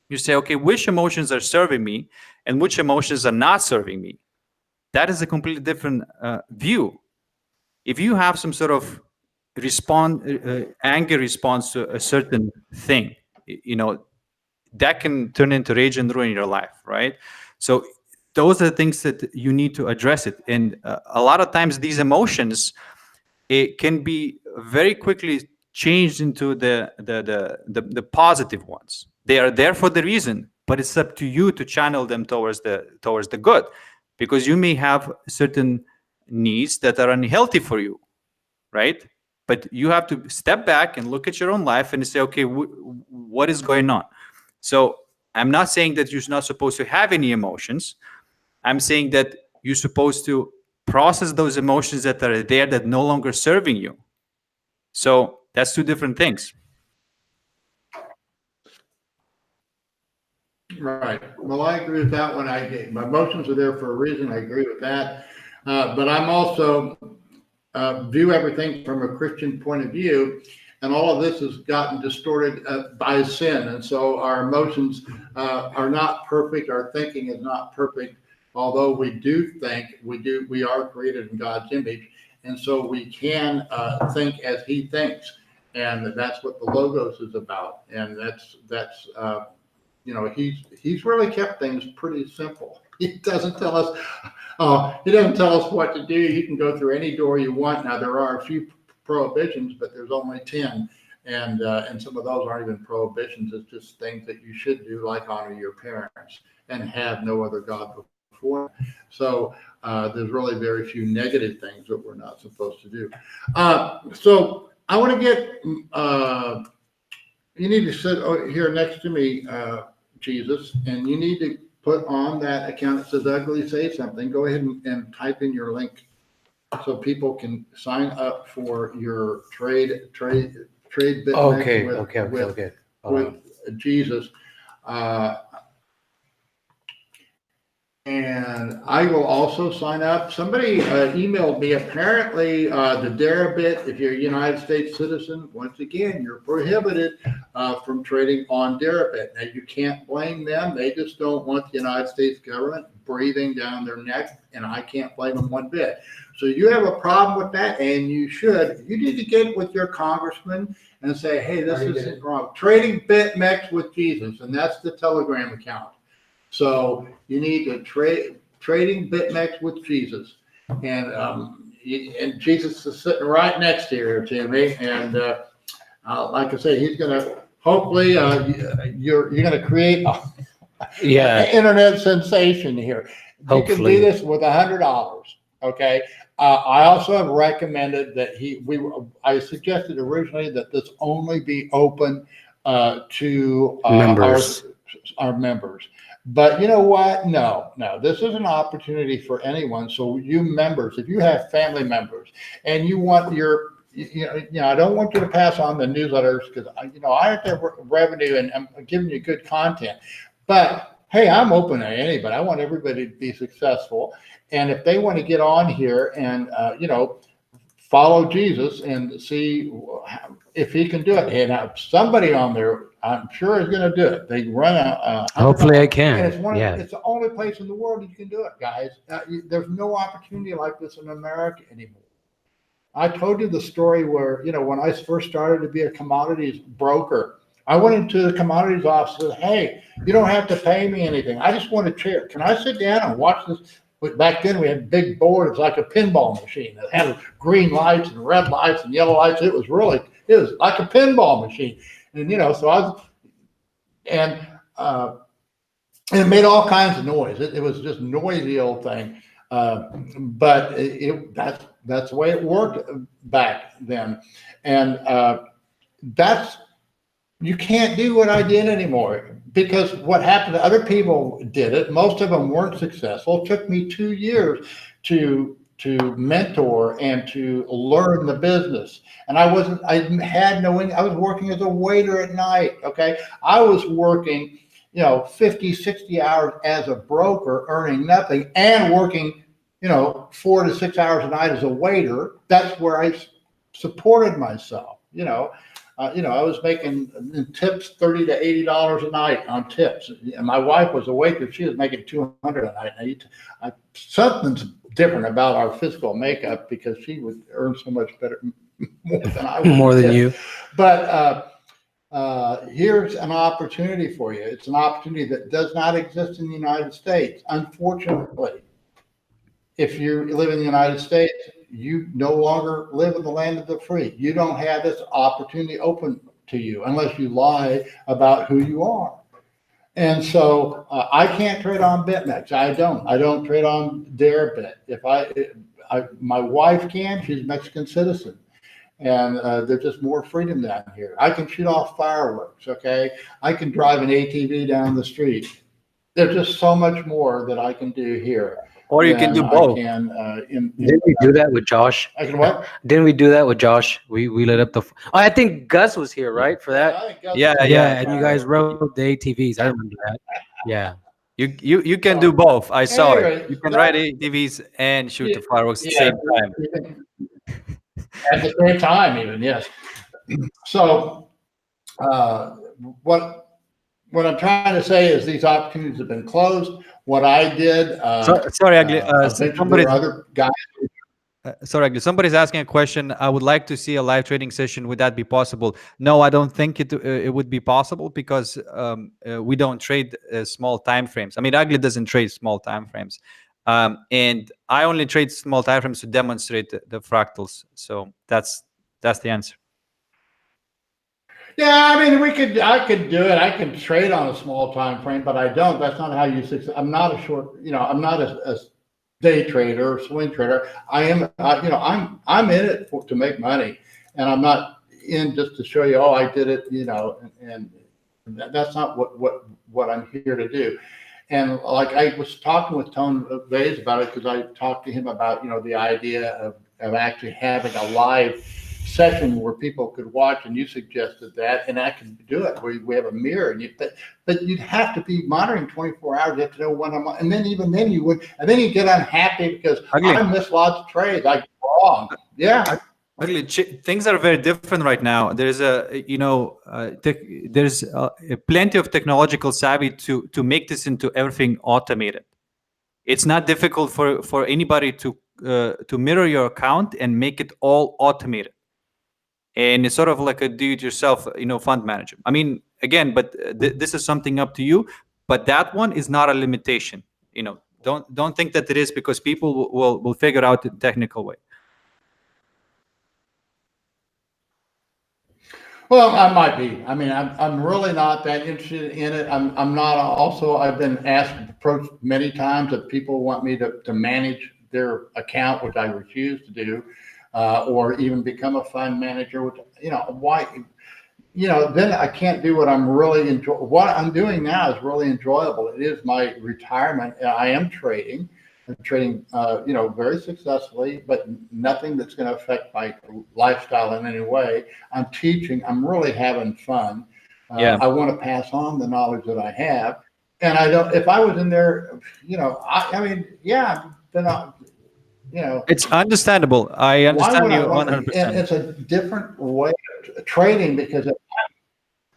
you say, okay, which emotions are serving me and which emotions are not serving me? That is a completely different view. If you have some sort of anger responds to a certain thing, that can turn into rage and ruin your life, right? So those are the things that you need to address it. And a lot of times these emotions, it can be very quickly changed into the positive ones. They are there for the reason, but it's up to you to channel them towards the good, because you may have certain needs that are unhealthy for you, right? But you have to step back and look at your own life and say, okay, what is going on? So I'm not saying that you're not supposed to have any emotions. I'm saying that you're supposed to process those emotions that are there that no longer serving you. So that's two different things. Right. Well, I agree with that one. My emotions are there for a reason. I agree with that. But I'm also view everything from a Christian point of view, and all of this has gotten distorted by sin. And so our emotions are not perfect. Our thinking is not perfect, although we do think we are created in God's image. And so we can think as he thinks. And that's what the Logos is about. And that's he's really kept things pretty simple. He doesn't tell us what to do. You can go through any door you want. Now there are a few prohibitions, but there's only 10, and some of those aren't even prohibitions. It's just things that you should do, like honor your parents and have no other god before. So there's really very few negative things that we're not supposed to do. So I want to get you need to sit here next to me, Jesus, and you need to put on that account that says Ugly Say Something. Go ahead and type in your link so people can sign up for your trade bit Okay. with Jesus. And I will also sign up. Somebody emailed me. Apparently, the Deribit, if you're a United States citizen, once again, you're prohibited from trading on Deribit. Now, you can't blame them. They just don't want the United States government breathing down their neck, and I can't blame them one bit. So you have a problem with that, and you should. You need to get with your congressman and say, hey, this is wrong. Trading BitMEX with Jesus, and that's the Telegram account. So you need to trading BitMEX with Jesus, and Jesus is sitting right next to you, Timmy. And like I say, he's going to hopefully you're going to create an internet sensation here. You can do this with $100. Okay. I also have recommended that I suggested originally that this only be open to our members. But you know what? No, this is an opportunity for anyone. So you members, if you have family members and you want I don't want you to pass on the newsletters because I have to have revenue and I'm giving you good content. But hey, I'm open to anybody. I want everybody to be successful. And if they want to get on here and follow Jesus and see if he can do it, and somebody on there, I'm sure is going to do it. They run hopefully I can. And it's the only place in the world you can do it, guys. There's no opportunity like this in America anymore. I told you the story where, when I first started to be a commodities broker, I went into the commodities office and said, hey, you don't have to pay me anything. I just want a chair. Can I sit down and watch this? But back then we had big boards like a pinball machine that had green lights and red lights and yellow lights. It was like a pinball machine. And, so I was, and it made all kinds of noise. It was just noisy old thing. But that's the way it worked back then. And you can't do what I did anymore, because what happened to other people did it. Most of them weren't successful. It took me 2 years to mentor and to learn the business. And I was working as a waiter at night. Okay. I was working, 50, 60 hours as a broker, earning nothing, and working, 4 to 6 hours a night as a waiter. That's where I supported myself. I was making tips $30 to $80 a night on tips. And my wife was a waitress. She was making $200 a night. Something's different about our physical makeup because she would earn so much better more than I More than did. you. But here's an opportunity for you. It's an opportunity that does not exist in the United States. Unfortunately, if you live in the United States, you no longer live in the land of the free. You don't have this opportunity open to you unless you lie about who you are. And so I can't trade on BitMEX. I don't trade on Deribit. If my wife can, she's a Mexican citizen. And there's just more freedom down here. I can shoot off fireworks, okay? I can drive an ATV down the street. There's just so much more that I can do here. Or you can than do I both. can, Didn't we do that with Josh? I can what? Didn't we do that with Josh? We lit up the. Oh, I think Gus was here, right, for that. I think that's- Yeah, Yeah, and you guys rode the ATVs. I remember that. Yeah. You can do both. I saw Anyway, it. You can that- ride ATVs and shoot the fireworks at the same time. At the same time, even, yes. So, what I'm trying to say is these opportunities have been closed. What I did, Sorry, Ugly. eventually Somebody, there were other guys. sorry, Ugly. Somebody's asking a question. I would like to see a live trading session. Would that be possible? No, I don't think it would be possible because we don't trade small time frames. I mean, Ugly doesn't trade small time frames. And I only trade small time frames to demonstrate the fractals. So that's the answer. Yeah, I mean, I could do it. I can trade on a small time frame, but I don't. That's not how you succeed. I'm not a short, I'm not a day trader or swing trader. I am, I'm in it to make money, and I'm not in just to show you, oh, I did it, and that's not what I'm here to do. And like I was talking with Tone Bays about it because I talked to him about, the idea of actually having a live session where people could watch, and you suggested that, and I can do it where we have a mirror, and but you'd have to be monitoring 24 hours. You have to know when I'm on, and then even then you would, and then you get unhappy because Ugly. I miss lots of trades. I get wrong. Yeah. Ugly, things are very different right now. There's there's plenty of technological savvy to make this into everything automated. It's not difficult for anybody to mirror your account and make it all automated. And it's sort of like a do-it-yourself, fund manager. I mean, again, but this is something up to you. But that one is not a limitation. Don't think that it is, because people will figure out the technical way. Well, I might be. I mean, I'm really not that interested in it. I'm not. Also, I've been approached many times that people want me to manage their account, which I refuse to do, or even become a fund manager. Which why? Then I can't do what I'm really enjoy. What I'm doing now is really enjoyable. It is my retirement. I am trading. I'm trading, very successfully, but nothing that's going to affect my lifestyle in any way. I'm teaching. I'm really having fun. I want to pass on the knowledge that I have, and I don't. If I was in there, then It's understandable. I understand you 100%. It's a different way of trading, because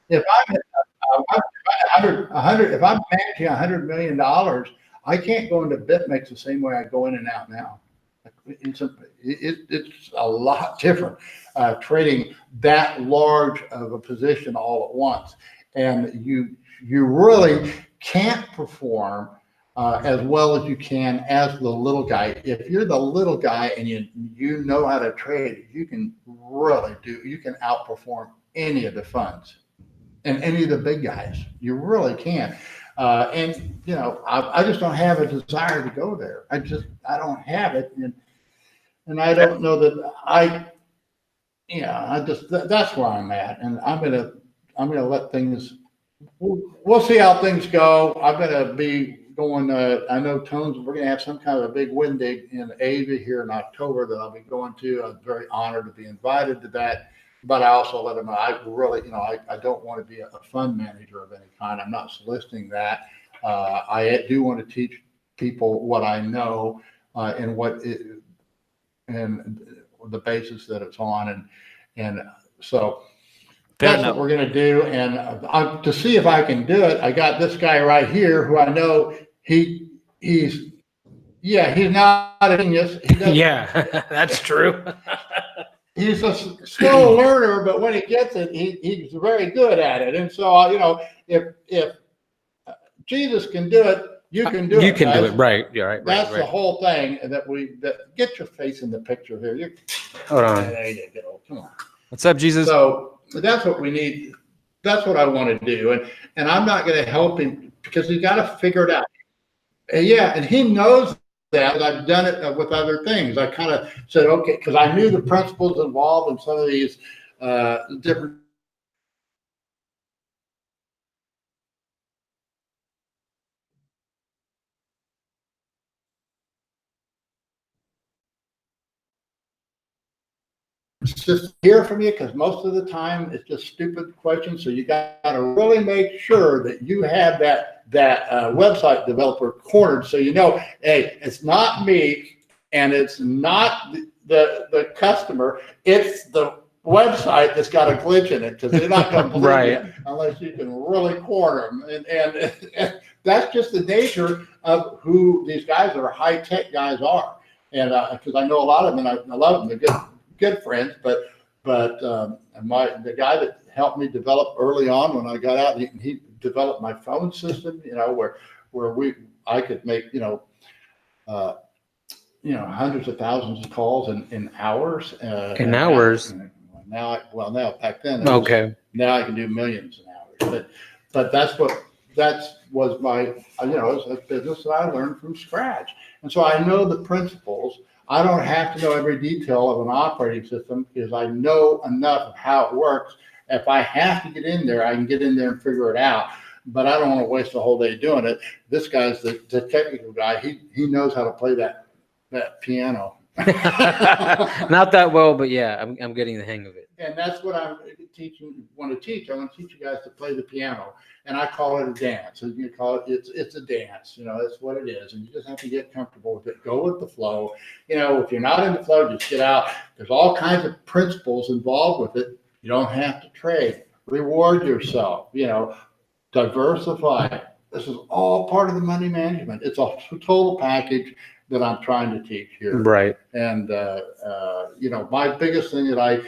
if I'm managing $100 million. I can't go into BitMEX the same way I go in and out now. It's a lot different trading that large of a position all at once, and you really can't perform as well as you can as the little guy. If you're the little guy and you know how to trade, you can really you can outperform any of the funds and any of the big guys. You really can. And I just don't have a desire to go there. I don't have it, and I don't know that that's where I'm at, and I'm gonna let things. We'll see how things go. I'm gonna be going. I know we're gonna have some kind of a big Windig in Asia here in October that I'll be going to. I'm very honored to be invited to that. But I also let them know I really, I don't want to be a fund manager of any kind. I'm not soliciting that. I do want to teach people what I know and and the basis that it's on, and so that's what we're going to do. And to see if I can do it, I got this guy right here who I know he's not a genius. Yeah, that's true. he's a slow learner, but when he gets it, he's very good at it. And so, if Jesus can do it, you can do it. You can do guys. it, right? Yeah, right, That's right, the right. whole thing that get your face in the picture here. Hold on. There you go. Come on. What's up, Jesus? So that's what we need. That's what I want to do. And I'm not going to help him because he's got to figure it out. And yeah, and he knows that. I've done it with other things. I kind of said, okay, because I knew the principles involved in some of these different. It's just hear from you because most of the time it's just stupid questions. So you got to really make sure that you have that website developer cornered. So hey, it's not me and it's not the customer. It's the website that's got a glitch in it because they're not going to believe Right. you unless you can really corner them. And that's just the nature of who these guys are. High tech guys are. And because I know a lot of them, and I love them. They're good friends, but the guy that helped me develop early on when I got out, he developed my phone system, where I could make hundreds of thousands of calls in hours. In hours? Now back then. Okay. Now I can do millions in hours, but was my it's a business that I learned from scratch, and so I know the principles. I don't have to know every detail of an operating system because I know enough of how it works. If I have to get in there, I can get in there and figure it out. But I don't want to waste the whole day doing it. This guy's the technical guy. He knows how to play that piano. Not that well, but yeah, I'm getting the hang of it. And that's what I want to teach. I want to teach you guys to play the piano, and I call it a dance. And you call it it's a dance. That's what it is, and you just have to get comfortable with it. Go with the flow. If you're not in the flow, just get out. There's all kinds of principles involved with it. You don't have to trade. Reward yourself. Diversify. This is all part of the money management. It's a total package that I'm trying to teach here. Right. And, my biggest thing that I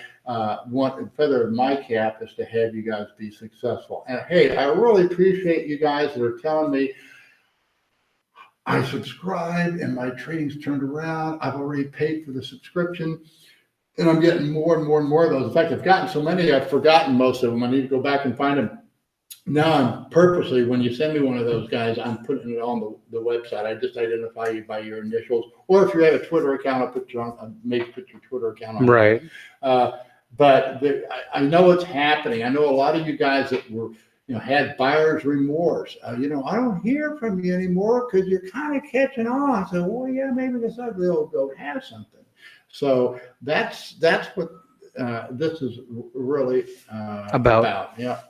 want to feather in my cap is to have you guys be successful. And hey, I really appreciate you guys that are telling me I subscribed and my trading's turned around. I've already paid for the subscription. And I'm getting more and more and more of those. In fact, I've gotten so many, I've forgotten most of them. I need to go back and find them. Now I'm purposely, when you send me one of those guys, I'm putting it on the website. I just identify you by your initials, or if you have a Twitter account, I'll put you on. Maybe put your Twitter account on. Right. But I know it's happening. I know a lot of you guys that were, had buyer's remorse. I don't hear from you anymore because you're kind of catching on. So, well, yeah, maybe this ugly old goat has something. So that's what this is really about. Yeah.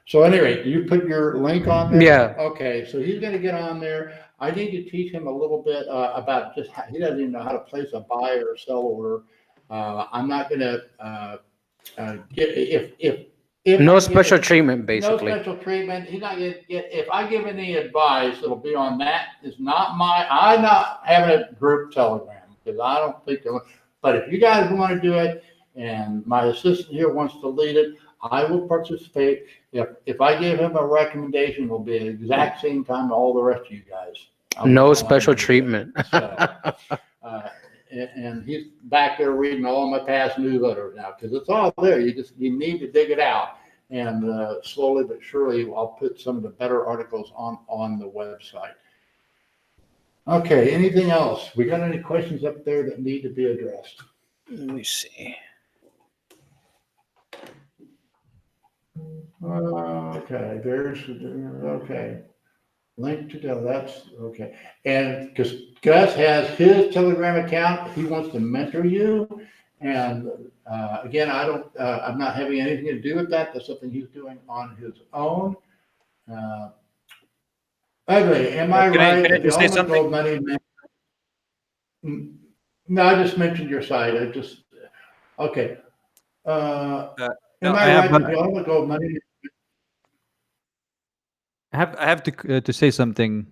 So anyway, you put your link on there? Yeah. Okay, so he's going to get on there. I need to teach him a little bit about just he doesn't even know how to place a buy or sell order. I'm not going to get if No special treatment, basically. No special treatment. He's not going to get. If I give any advice, it'll be on that. It's not I'm not having a group Telegram because I don't think. But if you guys want to do it, and my assistant here wants to lead it, I will participate. If I give him a recommendation, it will be the exact same time to all the rest of you guys. No special treatment. So, and he's back there reading all my past newsletters now because it's all there. You need to dig it out, and slowly but surely, I'll put some of the better articles on the website. Okay. Anything else? We got any questions up there that need to be addressed? Let me see. Okay, okay. Link to go. That's okay. And because Gus has his Telegram account, he wants to mentor you. And again, I'm not having anything to do with that. That's something he's doing on his own. Ugly, am I right? Can I just say something? No, I just mentioned your site. Okay. Am I I have right? The Ultimate Gold Money. I have to say something.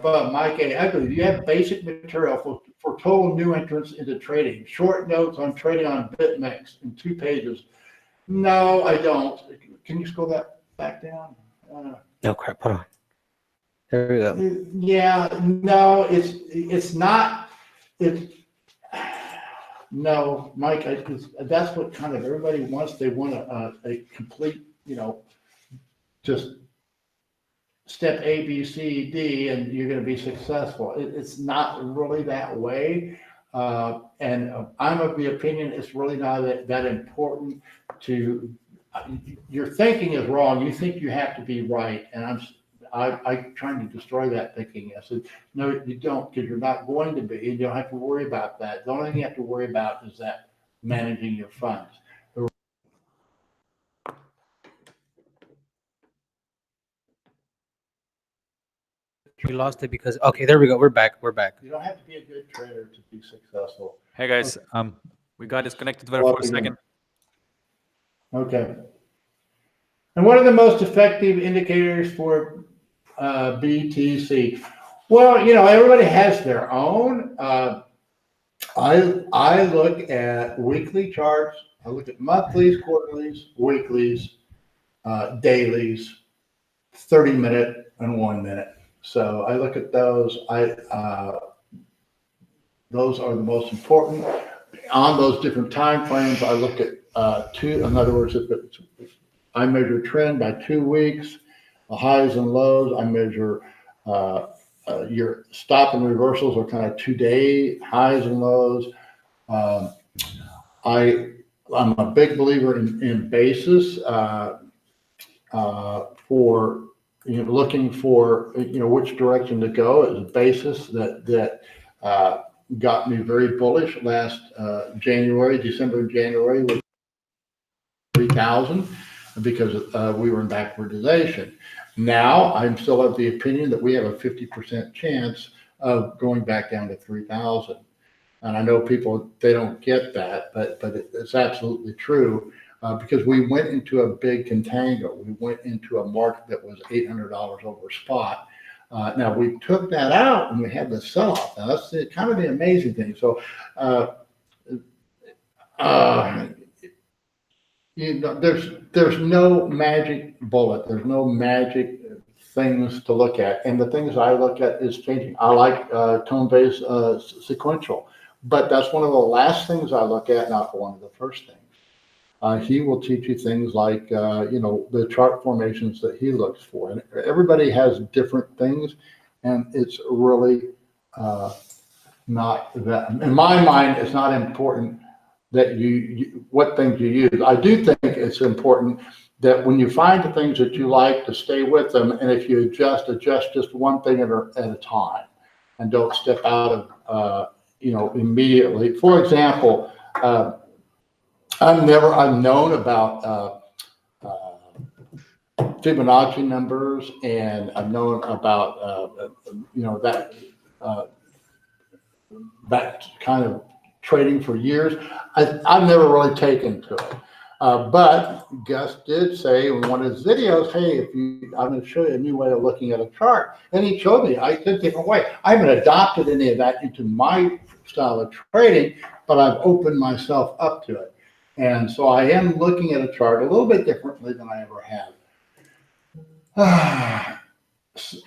Mike A. Ugly, do you have basic material for total new entrants into trading? Short notes on trading on BitMEX in 2 pages. No, I don't. Can you scroll that back down? No crap. Hold on. There we go. Yeah, no, it's not. It's no, Mike. That's what kind of everybody wants. They want a complete, just step A, B, C, D, and you're going to be successful. It's not really that way. And I'm of the opinion it's really not that important to, your thinking is wrong. You think you have to be right. And I'm trying to destroy that thinking. I said, no, you don't, because you're not going to be. You don't have to worry about that. The only thing you have to worry about is that managing your funds. We lost it because, okay, there we go. We're back. We're back. You don't have to be a good trader to be successful. Hey guys, we got disconnected there for a second. Okay. And what are the most effective indicators for BTC? Well, everybody has their own. I look at weekly charts. I look at monthlies, quarterlies, weeklies, dailies, 30-minute and 1 minute. So I look at those. Those are the most important. On those different time frames, I look at two. In other words, if I measure trend by 2 weeks, the highs and lows. I measure your stop and reversals are kind of 2-day highs and lows. I'm a big believer in basis for looking for which direction to go. It was a basis that got me very bullish last December and January was 3,000 because we were in backwardization. Now I'm still of the opinion that we have a 50% chance of going back down to 3,000. And I know people, they don't get that, but it's absolutely true because we went into a big contango. We went into a market that was $800 over spot. Now we took that out and we had the sell-off. Now that's kind of the amazing thing. So, there's no magic bullet. There's no magic things to look at. And the things I look at is changing. I like tone-based sequential, but that's one of the last things I look at, not one of the first things. He will teach you things like, the chart formations that he looks for. And everybody has different things, and it's really not that, in my mind, it's not important that you what things you use. I do think it's important that when you find the things that you like, to stay with them. And if you adjust just one thing at a time and don't step out of, immediately. For example, I've known about Fibonacci numbers, and I've known about that kind of trading for years. I've never really taken to it, but Gus did say in one of his videos, "Hey, I'm going to show you a new way of looking at a chart," and he showed me a different way. I haven't adopted any of that into my style of trading, but I've opened myself up to it. And so I am looking at a chart a little bit differently than I ever have.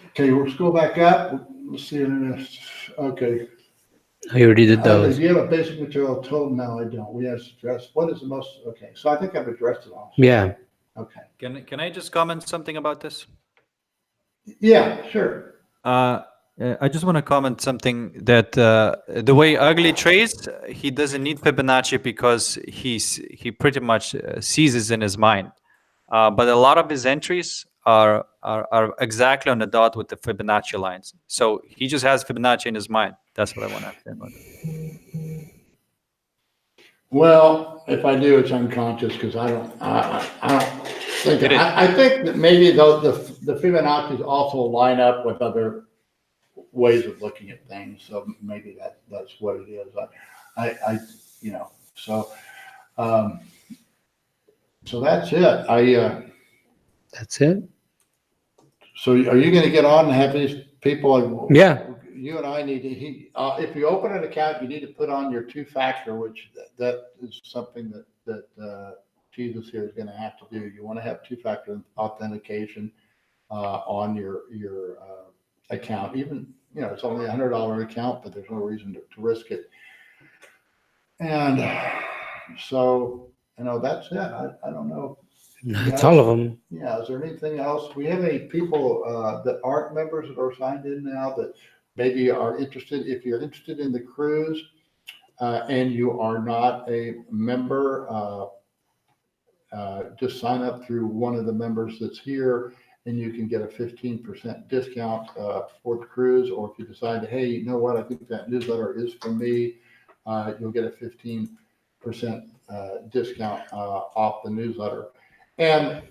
Okay, let's go back up. Let's see. Okay. I already did those. Do you have a basic material total? No, I don't. We have addressed what is the most. Okay, so I think I've addressed it all. Yeah. Okay. Can I just comment something about this? Yeah, sure. I just want to comment something that the way Ugly trades, he doesn't need Fibonacci because he pretty much seizes in his mind. But a lot of his entries are exactly on the dot with the Fibonacci lines. So he just has Fibonacci in his mind. That's what I want to say about it. Well, if I do, it's unconscious because I don't think it. I think that maybe the Fibonacci's also line up with other ways of looking at things. So maybe that's what it is. So that's it. That's it. So are you going to get on and have these people. Yeah. You and I need to, if you open an account, you need to put on your two-factor, which that is something that Jesus here is going to have to do. You want to have two-factor authentication on your account. Even, it's only $100 account, but there's no reason to risk it. And so, that's it. I don't know. That's all of them. Yeah, is there anything else? We have any people that aren't members that are signed in now that maybe are interested? If you're interested in the cruise and you are not a member, just sign up through one of the members that's here, and you can get a 15% discount for the cruise. Or if you decide, hey, you know what, I think that newsletter is for me, you'll get a 15% discount off the newsletter. And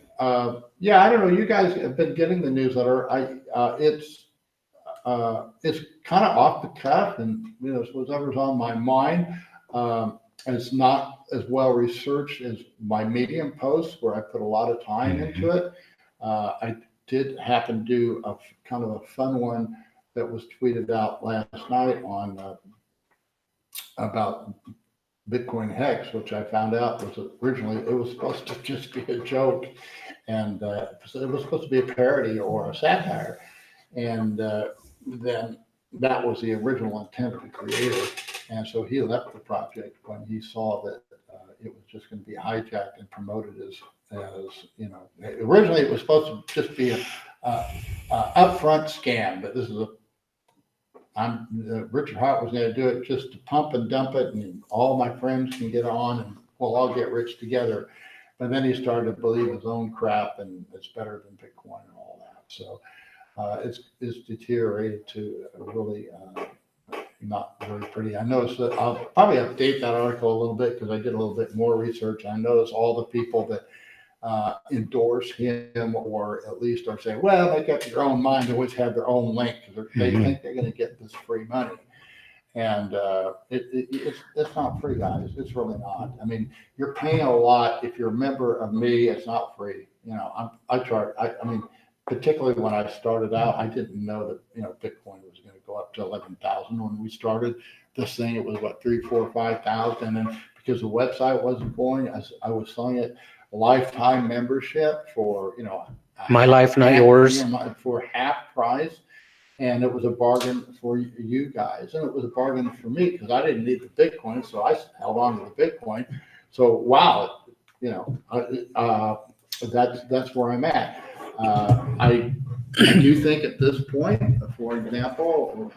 yeah, I don't know. You guys have been getting the newsletter. It's kind of off the cuff, and it's whatever's on my mind. And it's not as well researched as my Medium posts, where I put a lot of time into it. I did happen to do a kind of a fun one that was tweeted out last night on about Bitcoin Hex, which I found out was originally, it was supposed to just be a joke, and so it was supposed to be a parody or a satire, and then that was the original intent of the creator, and so he left the project when he saw that it was just going to be hijacked and promoted as originally it was supposed to just be a upfront scam, but this is Richard Hart was going to do it just to pump and dump it, and all my friends can get on, and we'll all get rich together. But then he started to believe his own crap, and it's better than Bitcoin and all that. So it's deteriorated to really not very pretty. I noticed that I'll probably update that article a little bit because I did a little bit more research. I noticed all the people that endorse him, or at least are saying, well, make up your own mind, they always have their own link because they think they're going to get this free money. And it's not free, guys. It's really not. I mean, you're paying a lot. If you're a member of me, it's not free. I mean, particularly when I started out, I didn't know that, Bitcoin was going to go up to 11,000 when we started this thing. It was what, 3,000, 4,000, 5,000. And then because the website wasn't going, I was selling it lifetime membership for, My life, not yours. For half price. And it was a bargain for you guys. And it was a bargain for me because I didn't need the Bitcoin. So I held on to the Bitcoin. So, wow, that's where I'm at. I do think at this point, for example,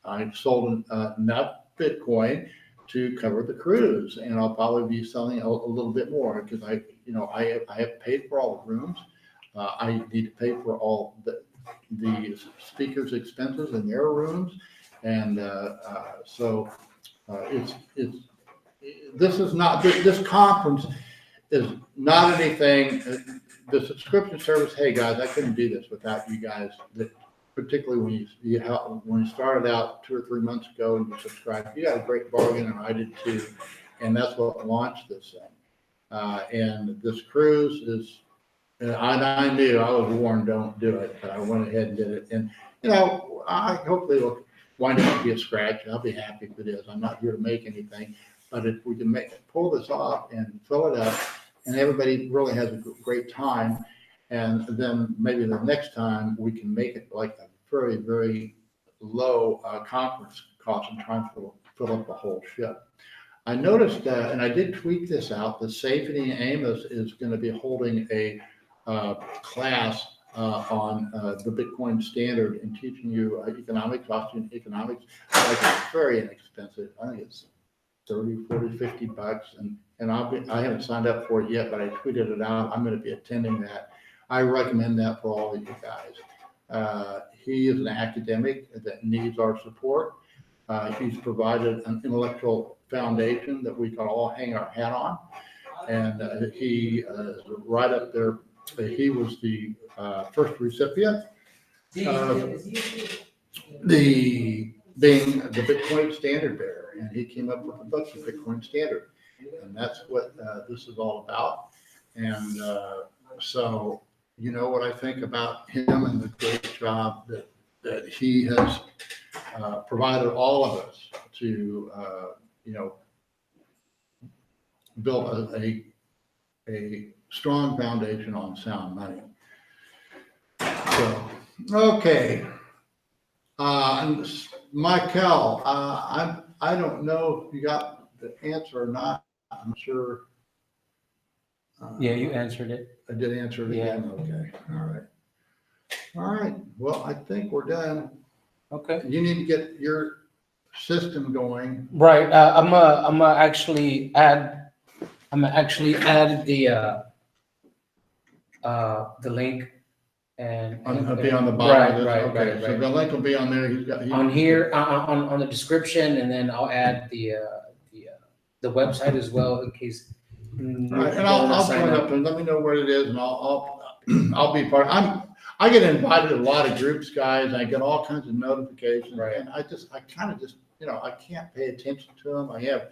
I sold enough Bitcoin to cover the cruise, and I'll probably be selling a little bit more because I have paid for all the rooms. I need to pay for all the speakers' expenses in their rooms, and this conference is not anything. The subscription service, hey guys, I couldn't do this without you guys. Particularly when you started out 2 or 3 months ago and you subscribed, you got a great bargain, and I did too. And that's what launched this thing. And this cruise is, and I knew, I was warned, don't do it, but I went ahead and did it. And I hopefully it'll wind up to be a scratch. I'll be happy if it is. I'm not here to make anything, but if we can pull this off and fill it up, and everybody really has a great time. And then maybe the next time we can make it like a very, very low conference cost and try and fill up the whole ship. I noticed, and I did tweet this out, that Safety Amos is going to be holding a class on the Bitcoin standard and teaching you economics, Austrian economics. Like, it's very inexpensive. I think it's 30, 40, 50 bucks. And I haven't signed up for it yet, but I tweeted it out. I'm going to be attending that. I recommend that for all of you guys. He is an academic that needs our support. He's provided an intellectual foundation that we can all hang our hat on. And he is right up there. He was the first recipient of being the Bitcoin standard bearer. And he came up with the book, The Bitcoin Standard. And that's what this is all about. And so, you know what I think about him and the great job that that he has provided all of us to, build a strong foundation on sound money. So, okay. And Michael, I don't know if you got the answer or not. I'm sure. Yeah, you answered it. I did answer it again. Okay. All right. All right. Well, I think we're done. Okay. You need to get your system going. Right. I'm gonna actually add the link and It'll be on the bottom of this. Right. Okay. So the link will be on there. On here, on the description, and then I'll add the website as well in case. All right, and I'll join up and let me know what it is, and I'll be part. I get invited to a lot of groups, guys. I get all kinds of notifications, Right. and I kind of just, I can't pay attention to them. I have,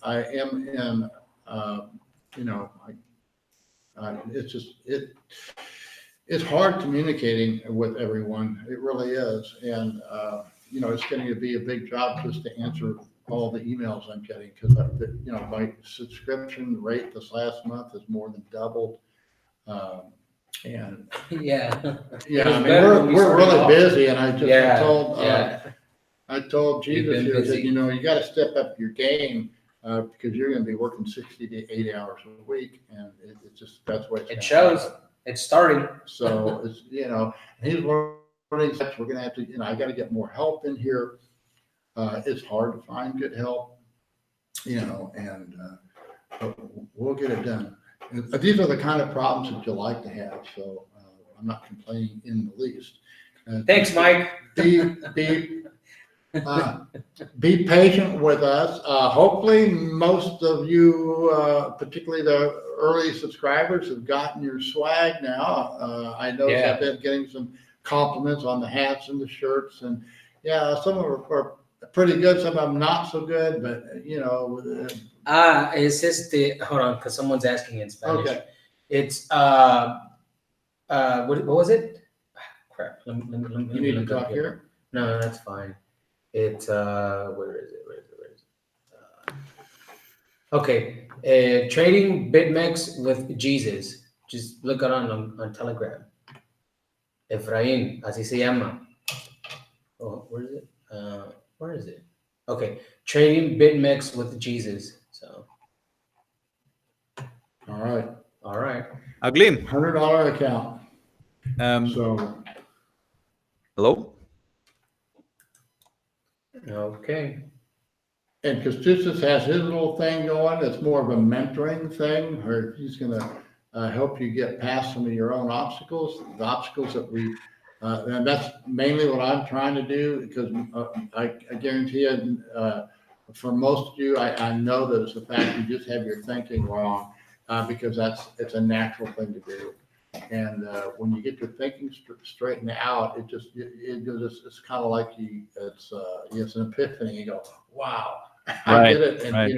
I am in, it's hard communicating with everyone. It really is, and it's getting to be a big job just to answer all the emails I'm getting, because my subscription rate this last month has more than doubled. And Yeah. yeah, I mean, better when we we're started really off. busy, and I told You've Jesus been here that, busy. you got to step up your game, because you're going to be working 60 to 80 hours a week, and it's just, that's what It shows. It's starting. So it's, and he's learning steps. We're going to have to, I got to get more help in here. It's hard to find good help, and but we'll get it done. And these are the kind of problems that you like to have, so I'm not complaining in the least. Thanks, Mike. Be patient with us. Hopefully, most of you, particularly the early subscribers, have gotten your swag now. I know Yeah. I've been getting some compliments on the hats and the shirts, and some of them are pretty good, some of them not so good, but It's just hold on, because someone's asking in Spanish. okay. It's what was it? Crap. Let me You need to look up talk here. No, that's fine. It's where is it? Okay, trading BitMEX with Jesus. Just look it on Telegram. Efraín, así se llama. Oh, where is it? Where is it? Okay, trading BitMEX with Jesus. So, All right. Ugly. $100 account. So Hello. okay. and Kostis has his little thing going. It's more of a mentoring thing, where he's going to help you get past some of your own obstacles, the obstacles that and that's mainly what I'm trying to do, because I guarantee you, for most of you, I know that it's the fact you just have your thinking wrong, because it's a natural thing to do. And when you get your thinking straightened out, it's kind of like it's an epiphany. You go, wow, I Right, get it, and right.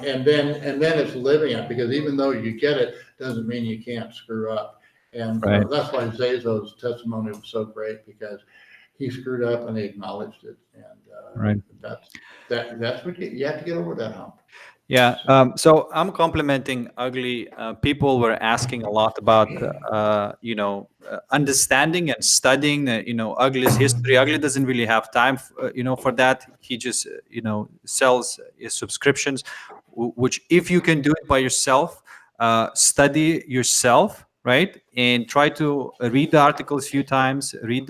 and then it's living it, because even though you get it, doesn't mean you can't screw up. And Right. that's why Zazo's testimony was so great, because he screwed up and he acknowledged it, and Right. that's what you have to get over that hump. Yeah. So I'm complimenting Ugly. People were asking a lot about, understanding and studying, Ugly's history. Ugly doesn't really have time, for that. He just, sells his subscriptions, which if you can do it by yourself, study yourself, right? And try to read the articles a few times, read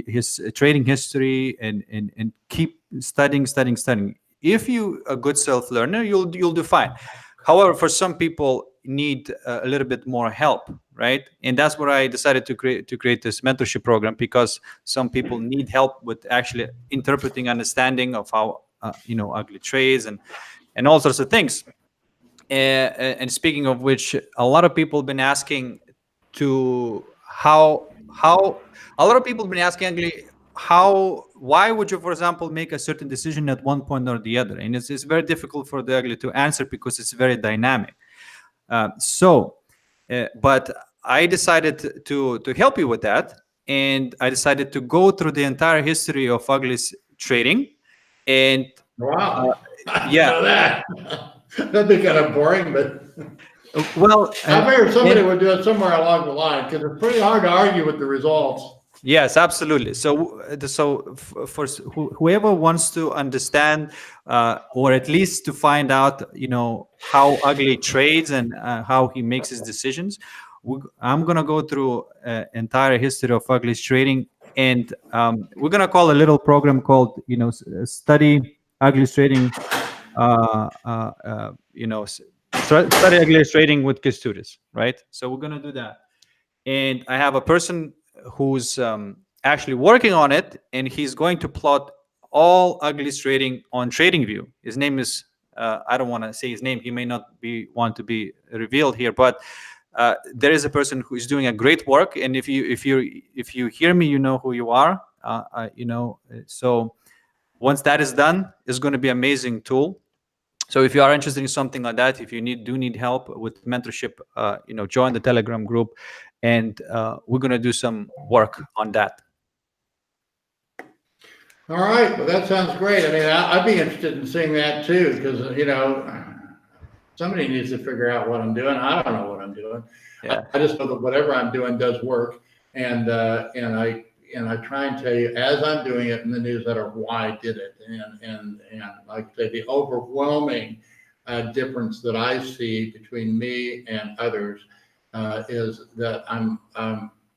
his trading history, and keep studying. If you a good self-learner, you'll do fine. However, for some people need a little bit more help, right? And that's where I decided to create this mentorship program, because some people need help with actually interpreting, understanding of how Ugly trades and all sorts of things. And speaking of which, a lot of people have been asking Ugly, why would you, for example, make a certain decision at one point or the other? And it's very difficult for the Ugly to answer, because it's very dynamic. But I decided to help you with that, and I decided to go through the entire history of Ugly's trading, and Wow. yeah. So that that'd be kind of boring, but well, I figured somebody and- would do it somewhere along the line because it's pretty hard to argue with the results. Yes, absolutely. So, for whoever wants to understand, or at least to find out, how Ugly trades and how he makes his decisions, I'm gonna go through entire history of Ugly's trading, and we're gonna call a little program called, study Ugly's trading. Study Ugly's trading with Kęstutis, right? So we're gonna do that, and I have a person who's actually working on it, and he's going to plot all Ugly's trading on TradingView. His name is I don't want to say his name. He may not want to be revealed here, but there is a person who is doing a great work. And if you hear me, you know who you are. So once that is done, it's going to be an amazing tool. So if you are interested in something like that, if you do need help with mentorship, join the Telegram group, and we're going to do some work on that. All right, well, that sounds great. I mean, I'd be interested in seeing that too, because, somebody needs to figure out what I'm doing. I don't know what I'm doing. Yeah. I just know that whatever I'm doing does work. And I try and tell you as I'm doing it in the newsletter why I did it. And like I say, the overwhelming difference that I see between me and others is that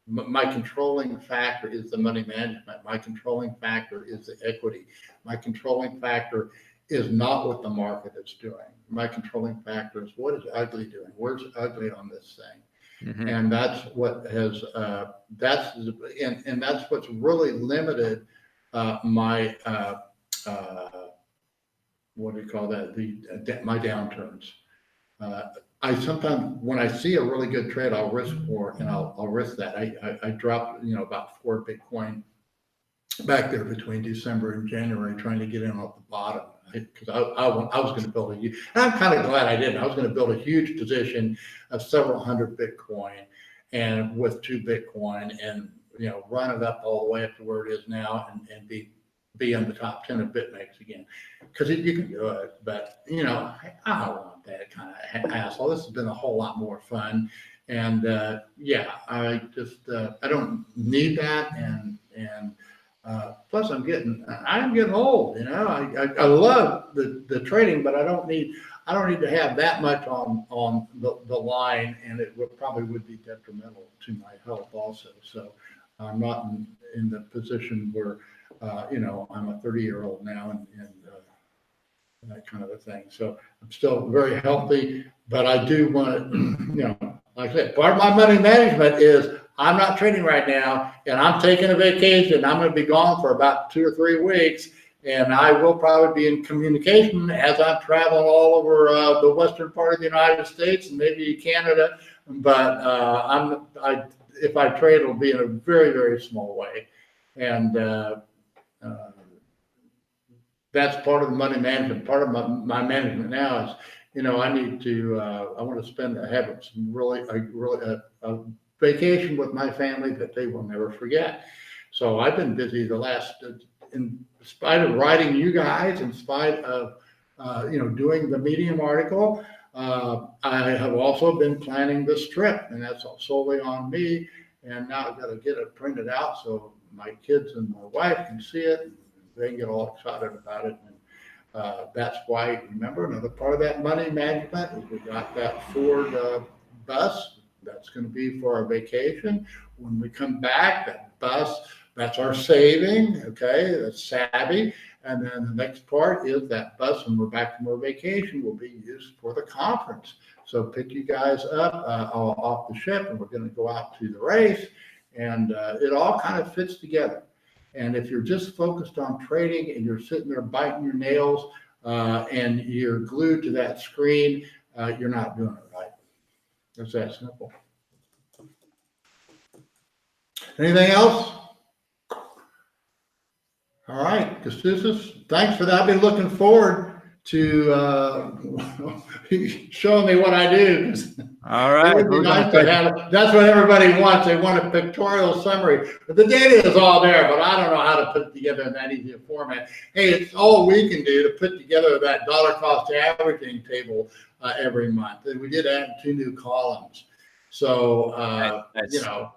my controlling factor is the money management. My controlling factor is the equity. My controlling factor is not what the market is doing. My controlling factor is what is Ugly doing? Where's Ugly on this thing? Mhm. And that's what has that's what's really limited my what do you call that? My downturns. I sometimes, when I see a really good trade, I'll risk more, and I'll risk that. I dropped, about 4 Bitcoin back there between December and January, trying to get in off the bottom, because I was going to build a huge, and I'm kind of glad I didn't. I was going to build a huge position of several hundred Bitcoin, and with 2 Bitcoin, and run it up all the way up to where it is now, and be in the top 10 of BitMEX again, because you can do it. But I don't want that kind of hassle. This has been a whole lot more fun, and I just I don't need that, and plus I'm getting old. I love the trading, but I don't need to have that much on the line, and it probably would be detrimental to my health also. So I'm not in the position where I'm a 30-year-old now, and that kind of a thing. So I'm still very healthy, but I do want to, like I said, part of my money management is I'm not trading right now, and I'm taking a vacation. I'm going to be gone for about 2 or 3 weeks, and I will probably be in communication as I'm traveling all over the western part of the United States and maybe Canada. But if I trade, it'll be in a very, very small way, and that's part of the money management. Part of my management now is, I need to, I want to have a vacation with my family that they will never forget. So I've been busy in spite of writing you guys, in spite of, doing the Medium article. I have also been planning this trip, and that's solely on me. And now I've got to get it printed out so my kids and my wife can see it. They can get all excited about it. And that's why, remember, another part of that money management is we got that Ford bus. That's going to be for our vacation. When we come back, that bus, that's our saving, okay? That's savvy. And then the next part is that bus, when we're back from our vacation, will be used for the conference. So pick you guys up off the ship, and we're going to go out to the race. And it all kind of fits together. And if you're just focused on trading and you're sitting there biting your nails and you're glued to that screen, you're not doing it right. It's that simple. Anything else? All right, Kęstutis, thanks for that. I've been looking forward show me what I do. 'Cause All it right. would be We're gonna nice try to have, that's what everybody wants. They want a pictorial summary. But the data is all there, but I don't know how to put it together in that easy a format. Hey, it's all we can do to put together that dollar cost averaging table every month. And we did add 2 new columns. So, Nice. you know,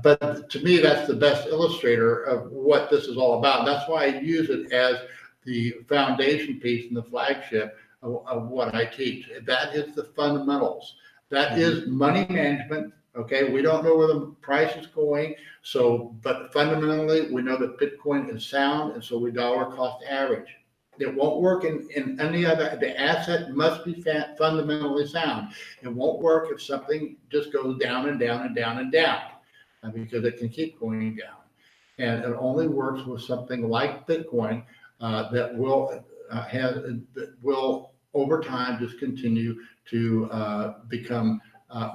but to me, that's the best illustrator of what this is all about. That's why I use it as the foundation piece and the flagship of what I teach. That is the fundamentals. That is money management. Okay, we don't know where the price is going, so but fundamentally we know that Bitcoin is sound, and so we dollar cost average. It won't work in any other. The asset must be fundamentally sound. It won't work if something just goes down and down and down and down, because it can keep going down. And it only works with something like Bitcoin that will over time just continue to become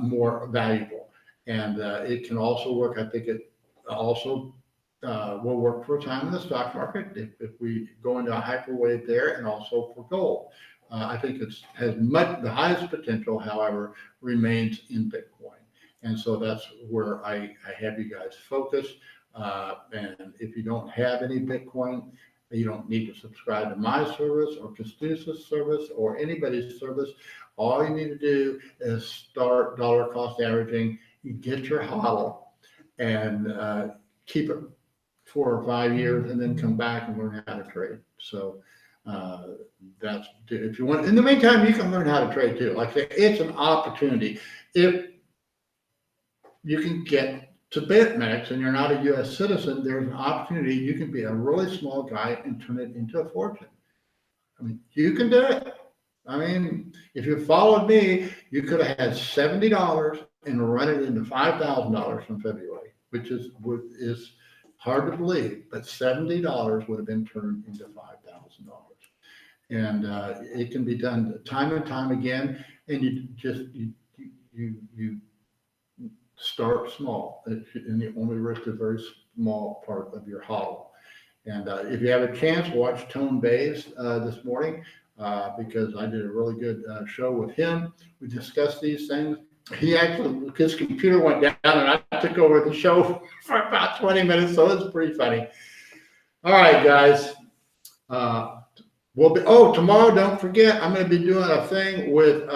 more valuable. And it can also work. I think it also will work for a time in the stock market if we go into a hyperwave there, and also for gold. I think it has the highest potential, however, remains in Bitcoin. And so that's where I have you guys focus. And if you don't have any Bitcoin, you don't need to subscribe to my service or Castusa's service or anybody's service. All you need to do is start dollar cost averaging, get your HODL, and keep it 4 or 5 years, and then come back and learn how to trade. So that's, if you want. In the meantime, you can learn how to trade too. Like I say, it's an opportunity. If you can get to BitMEX and you're not a U.S. citizen, there's an opportunity. You can be a really small guy and turn it into a fortune. I mean, you can do it. I mean, if you followed me, you could have had $70 and run it into $5,000 from February, which is hard to believe, but $70 would have been turned into $5,000. And it can be done time and time again. And you start small, and you only risk a very small part of your HODL. And if you have a chance, watch Tone Bays this morning, because I did a really good show with him. We discussed these things. His computer went down, and I took over the show for about 20 minutes, so it's pretty funny. All right, guys. Tomorrow, don't forget, I'm going to be doing a thing with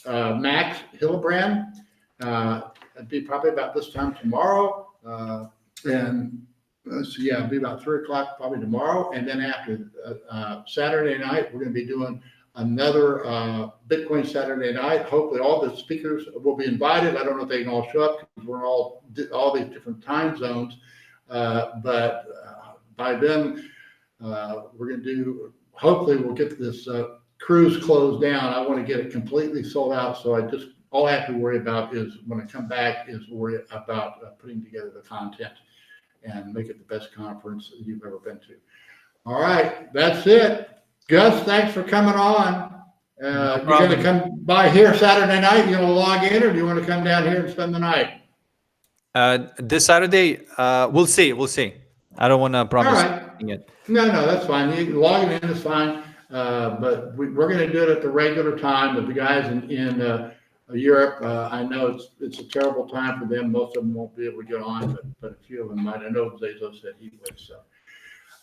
Max Hillebrand. It'd be probably about this time tomorrow. And it'll be about 3 o'clock probably tomorrow. And then after Saturday night, we're going to be doing another Bitcoin Saturday night. Hopefully all the speakers will be invited. I don't know if they can all show up because we're all these different time zones. But by then, we're going to do, hopefully we'll get this cruise closed down. I want to get it completely sold out. So all I have to worry about is when I come back is worry about putting together the content and make it the best conference you've ever been to. All right, that's it. Gus, thanks for coming on. You're going to come by here Saturday night? You want to log in, or do you want to come down here and spend the night? This Saturday, we'll see. I don't want to promise it. No, that's fine. Logging in is fine. But we're going to do it at the regular time. But the guys in Europe, I know it's a terrible time for them. Most of them won't be able to get on, but a few of them might. I know Bezos said he would. So,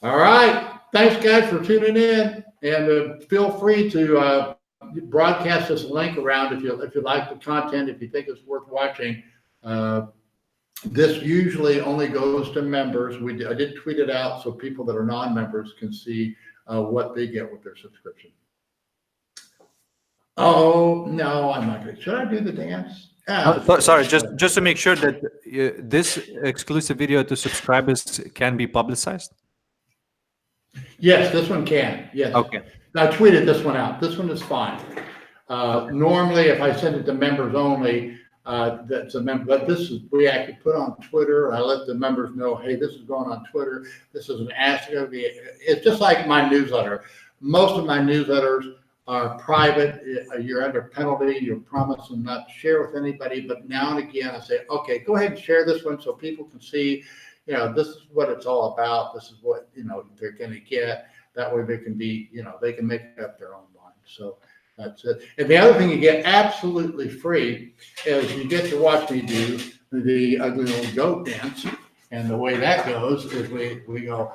all right. Thanks, guys, for tuning in, and feel free to broadcast this link around if you like the content, if you think it's worth watching. This usually only goes to members. I did tweet it out so people that are non-members can see what they get with their subscription. Oh, no, I'm not going to. Should I do the dance? Sorry, just to make sure that this exclusive video to subscribers can be publicized. Yes, this one can. Yes. Okay. I tweeted this one out. This one is fine. Normally, if I send it to members only, that's a member. But we actually put on Twitter. I let the members know, hey, this is going on Twitter. This is an ask. It's just like my newsletter. Most of my newsletters are private. You're under penalty. You're promised to not share with anybody. But now and again, I say, okay, go ahead and share this one so people can see, this is what it's all about. This is what, they're going to get. That way they can be, they can make up their own mind. So that's it. And the other thing you get absolutely free is you get to watch me do the ugly little goat dance. And the way that goes is we go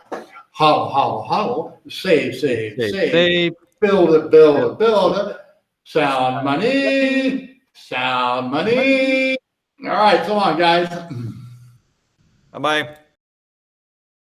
hollow, hollow, hollow, save, save, save, build it, build it, build it, sound money, sound money. All right, so long, guys. Bye-bye.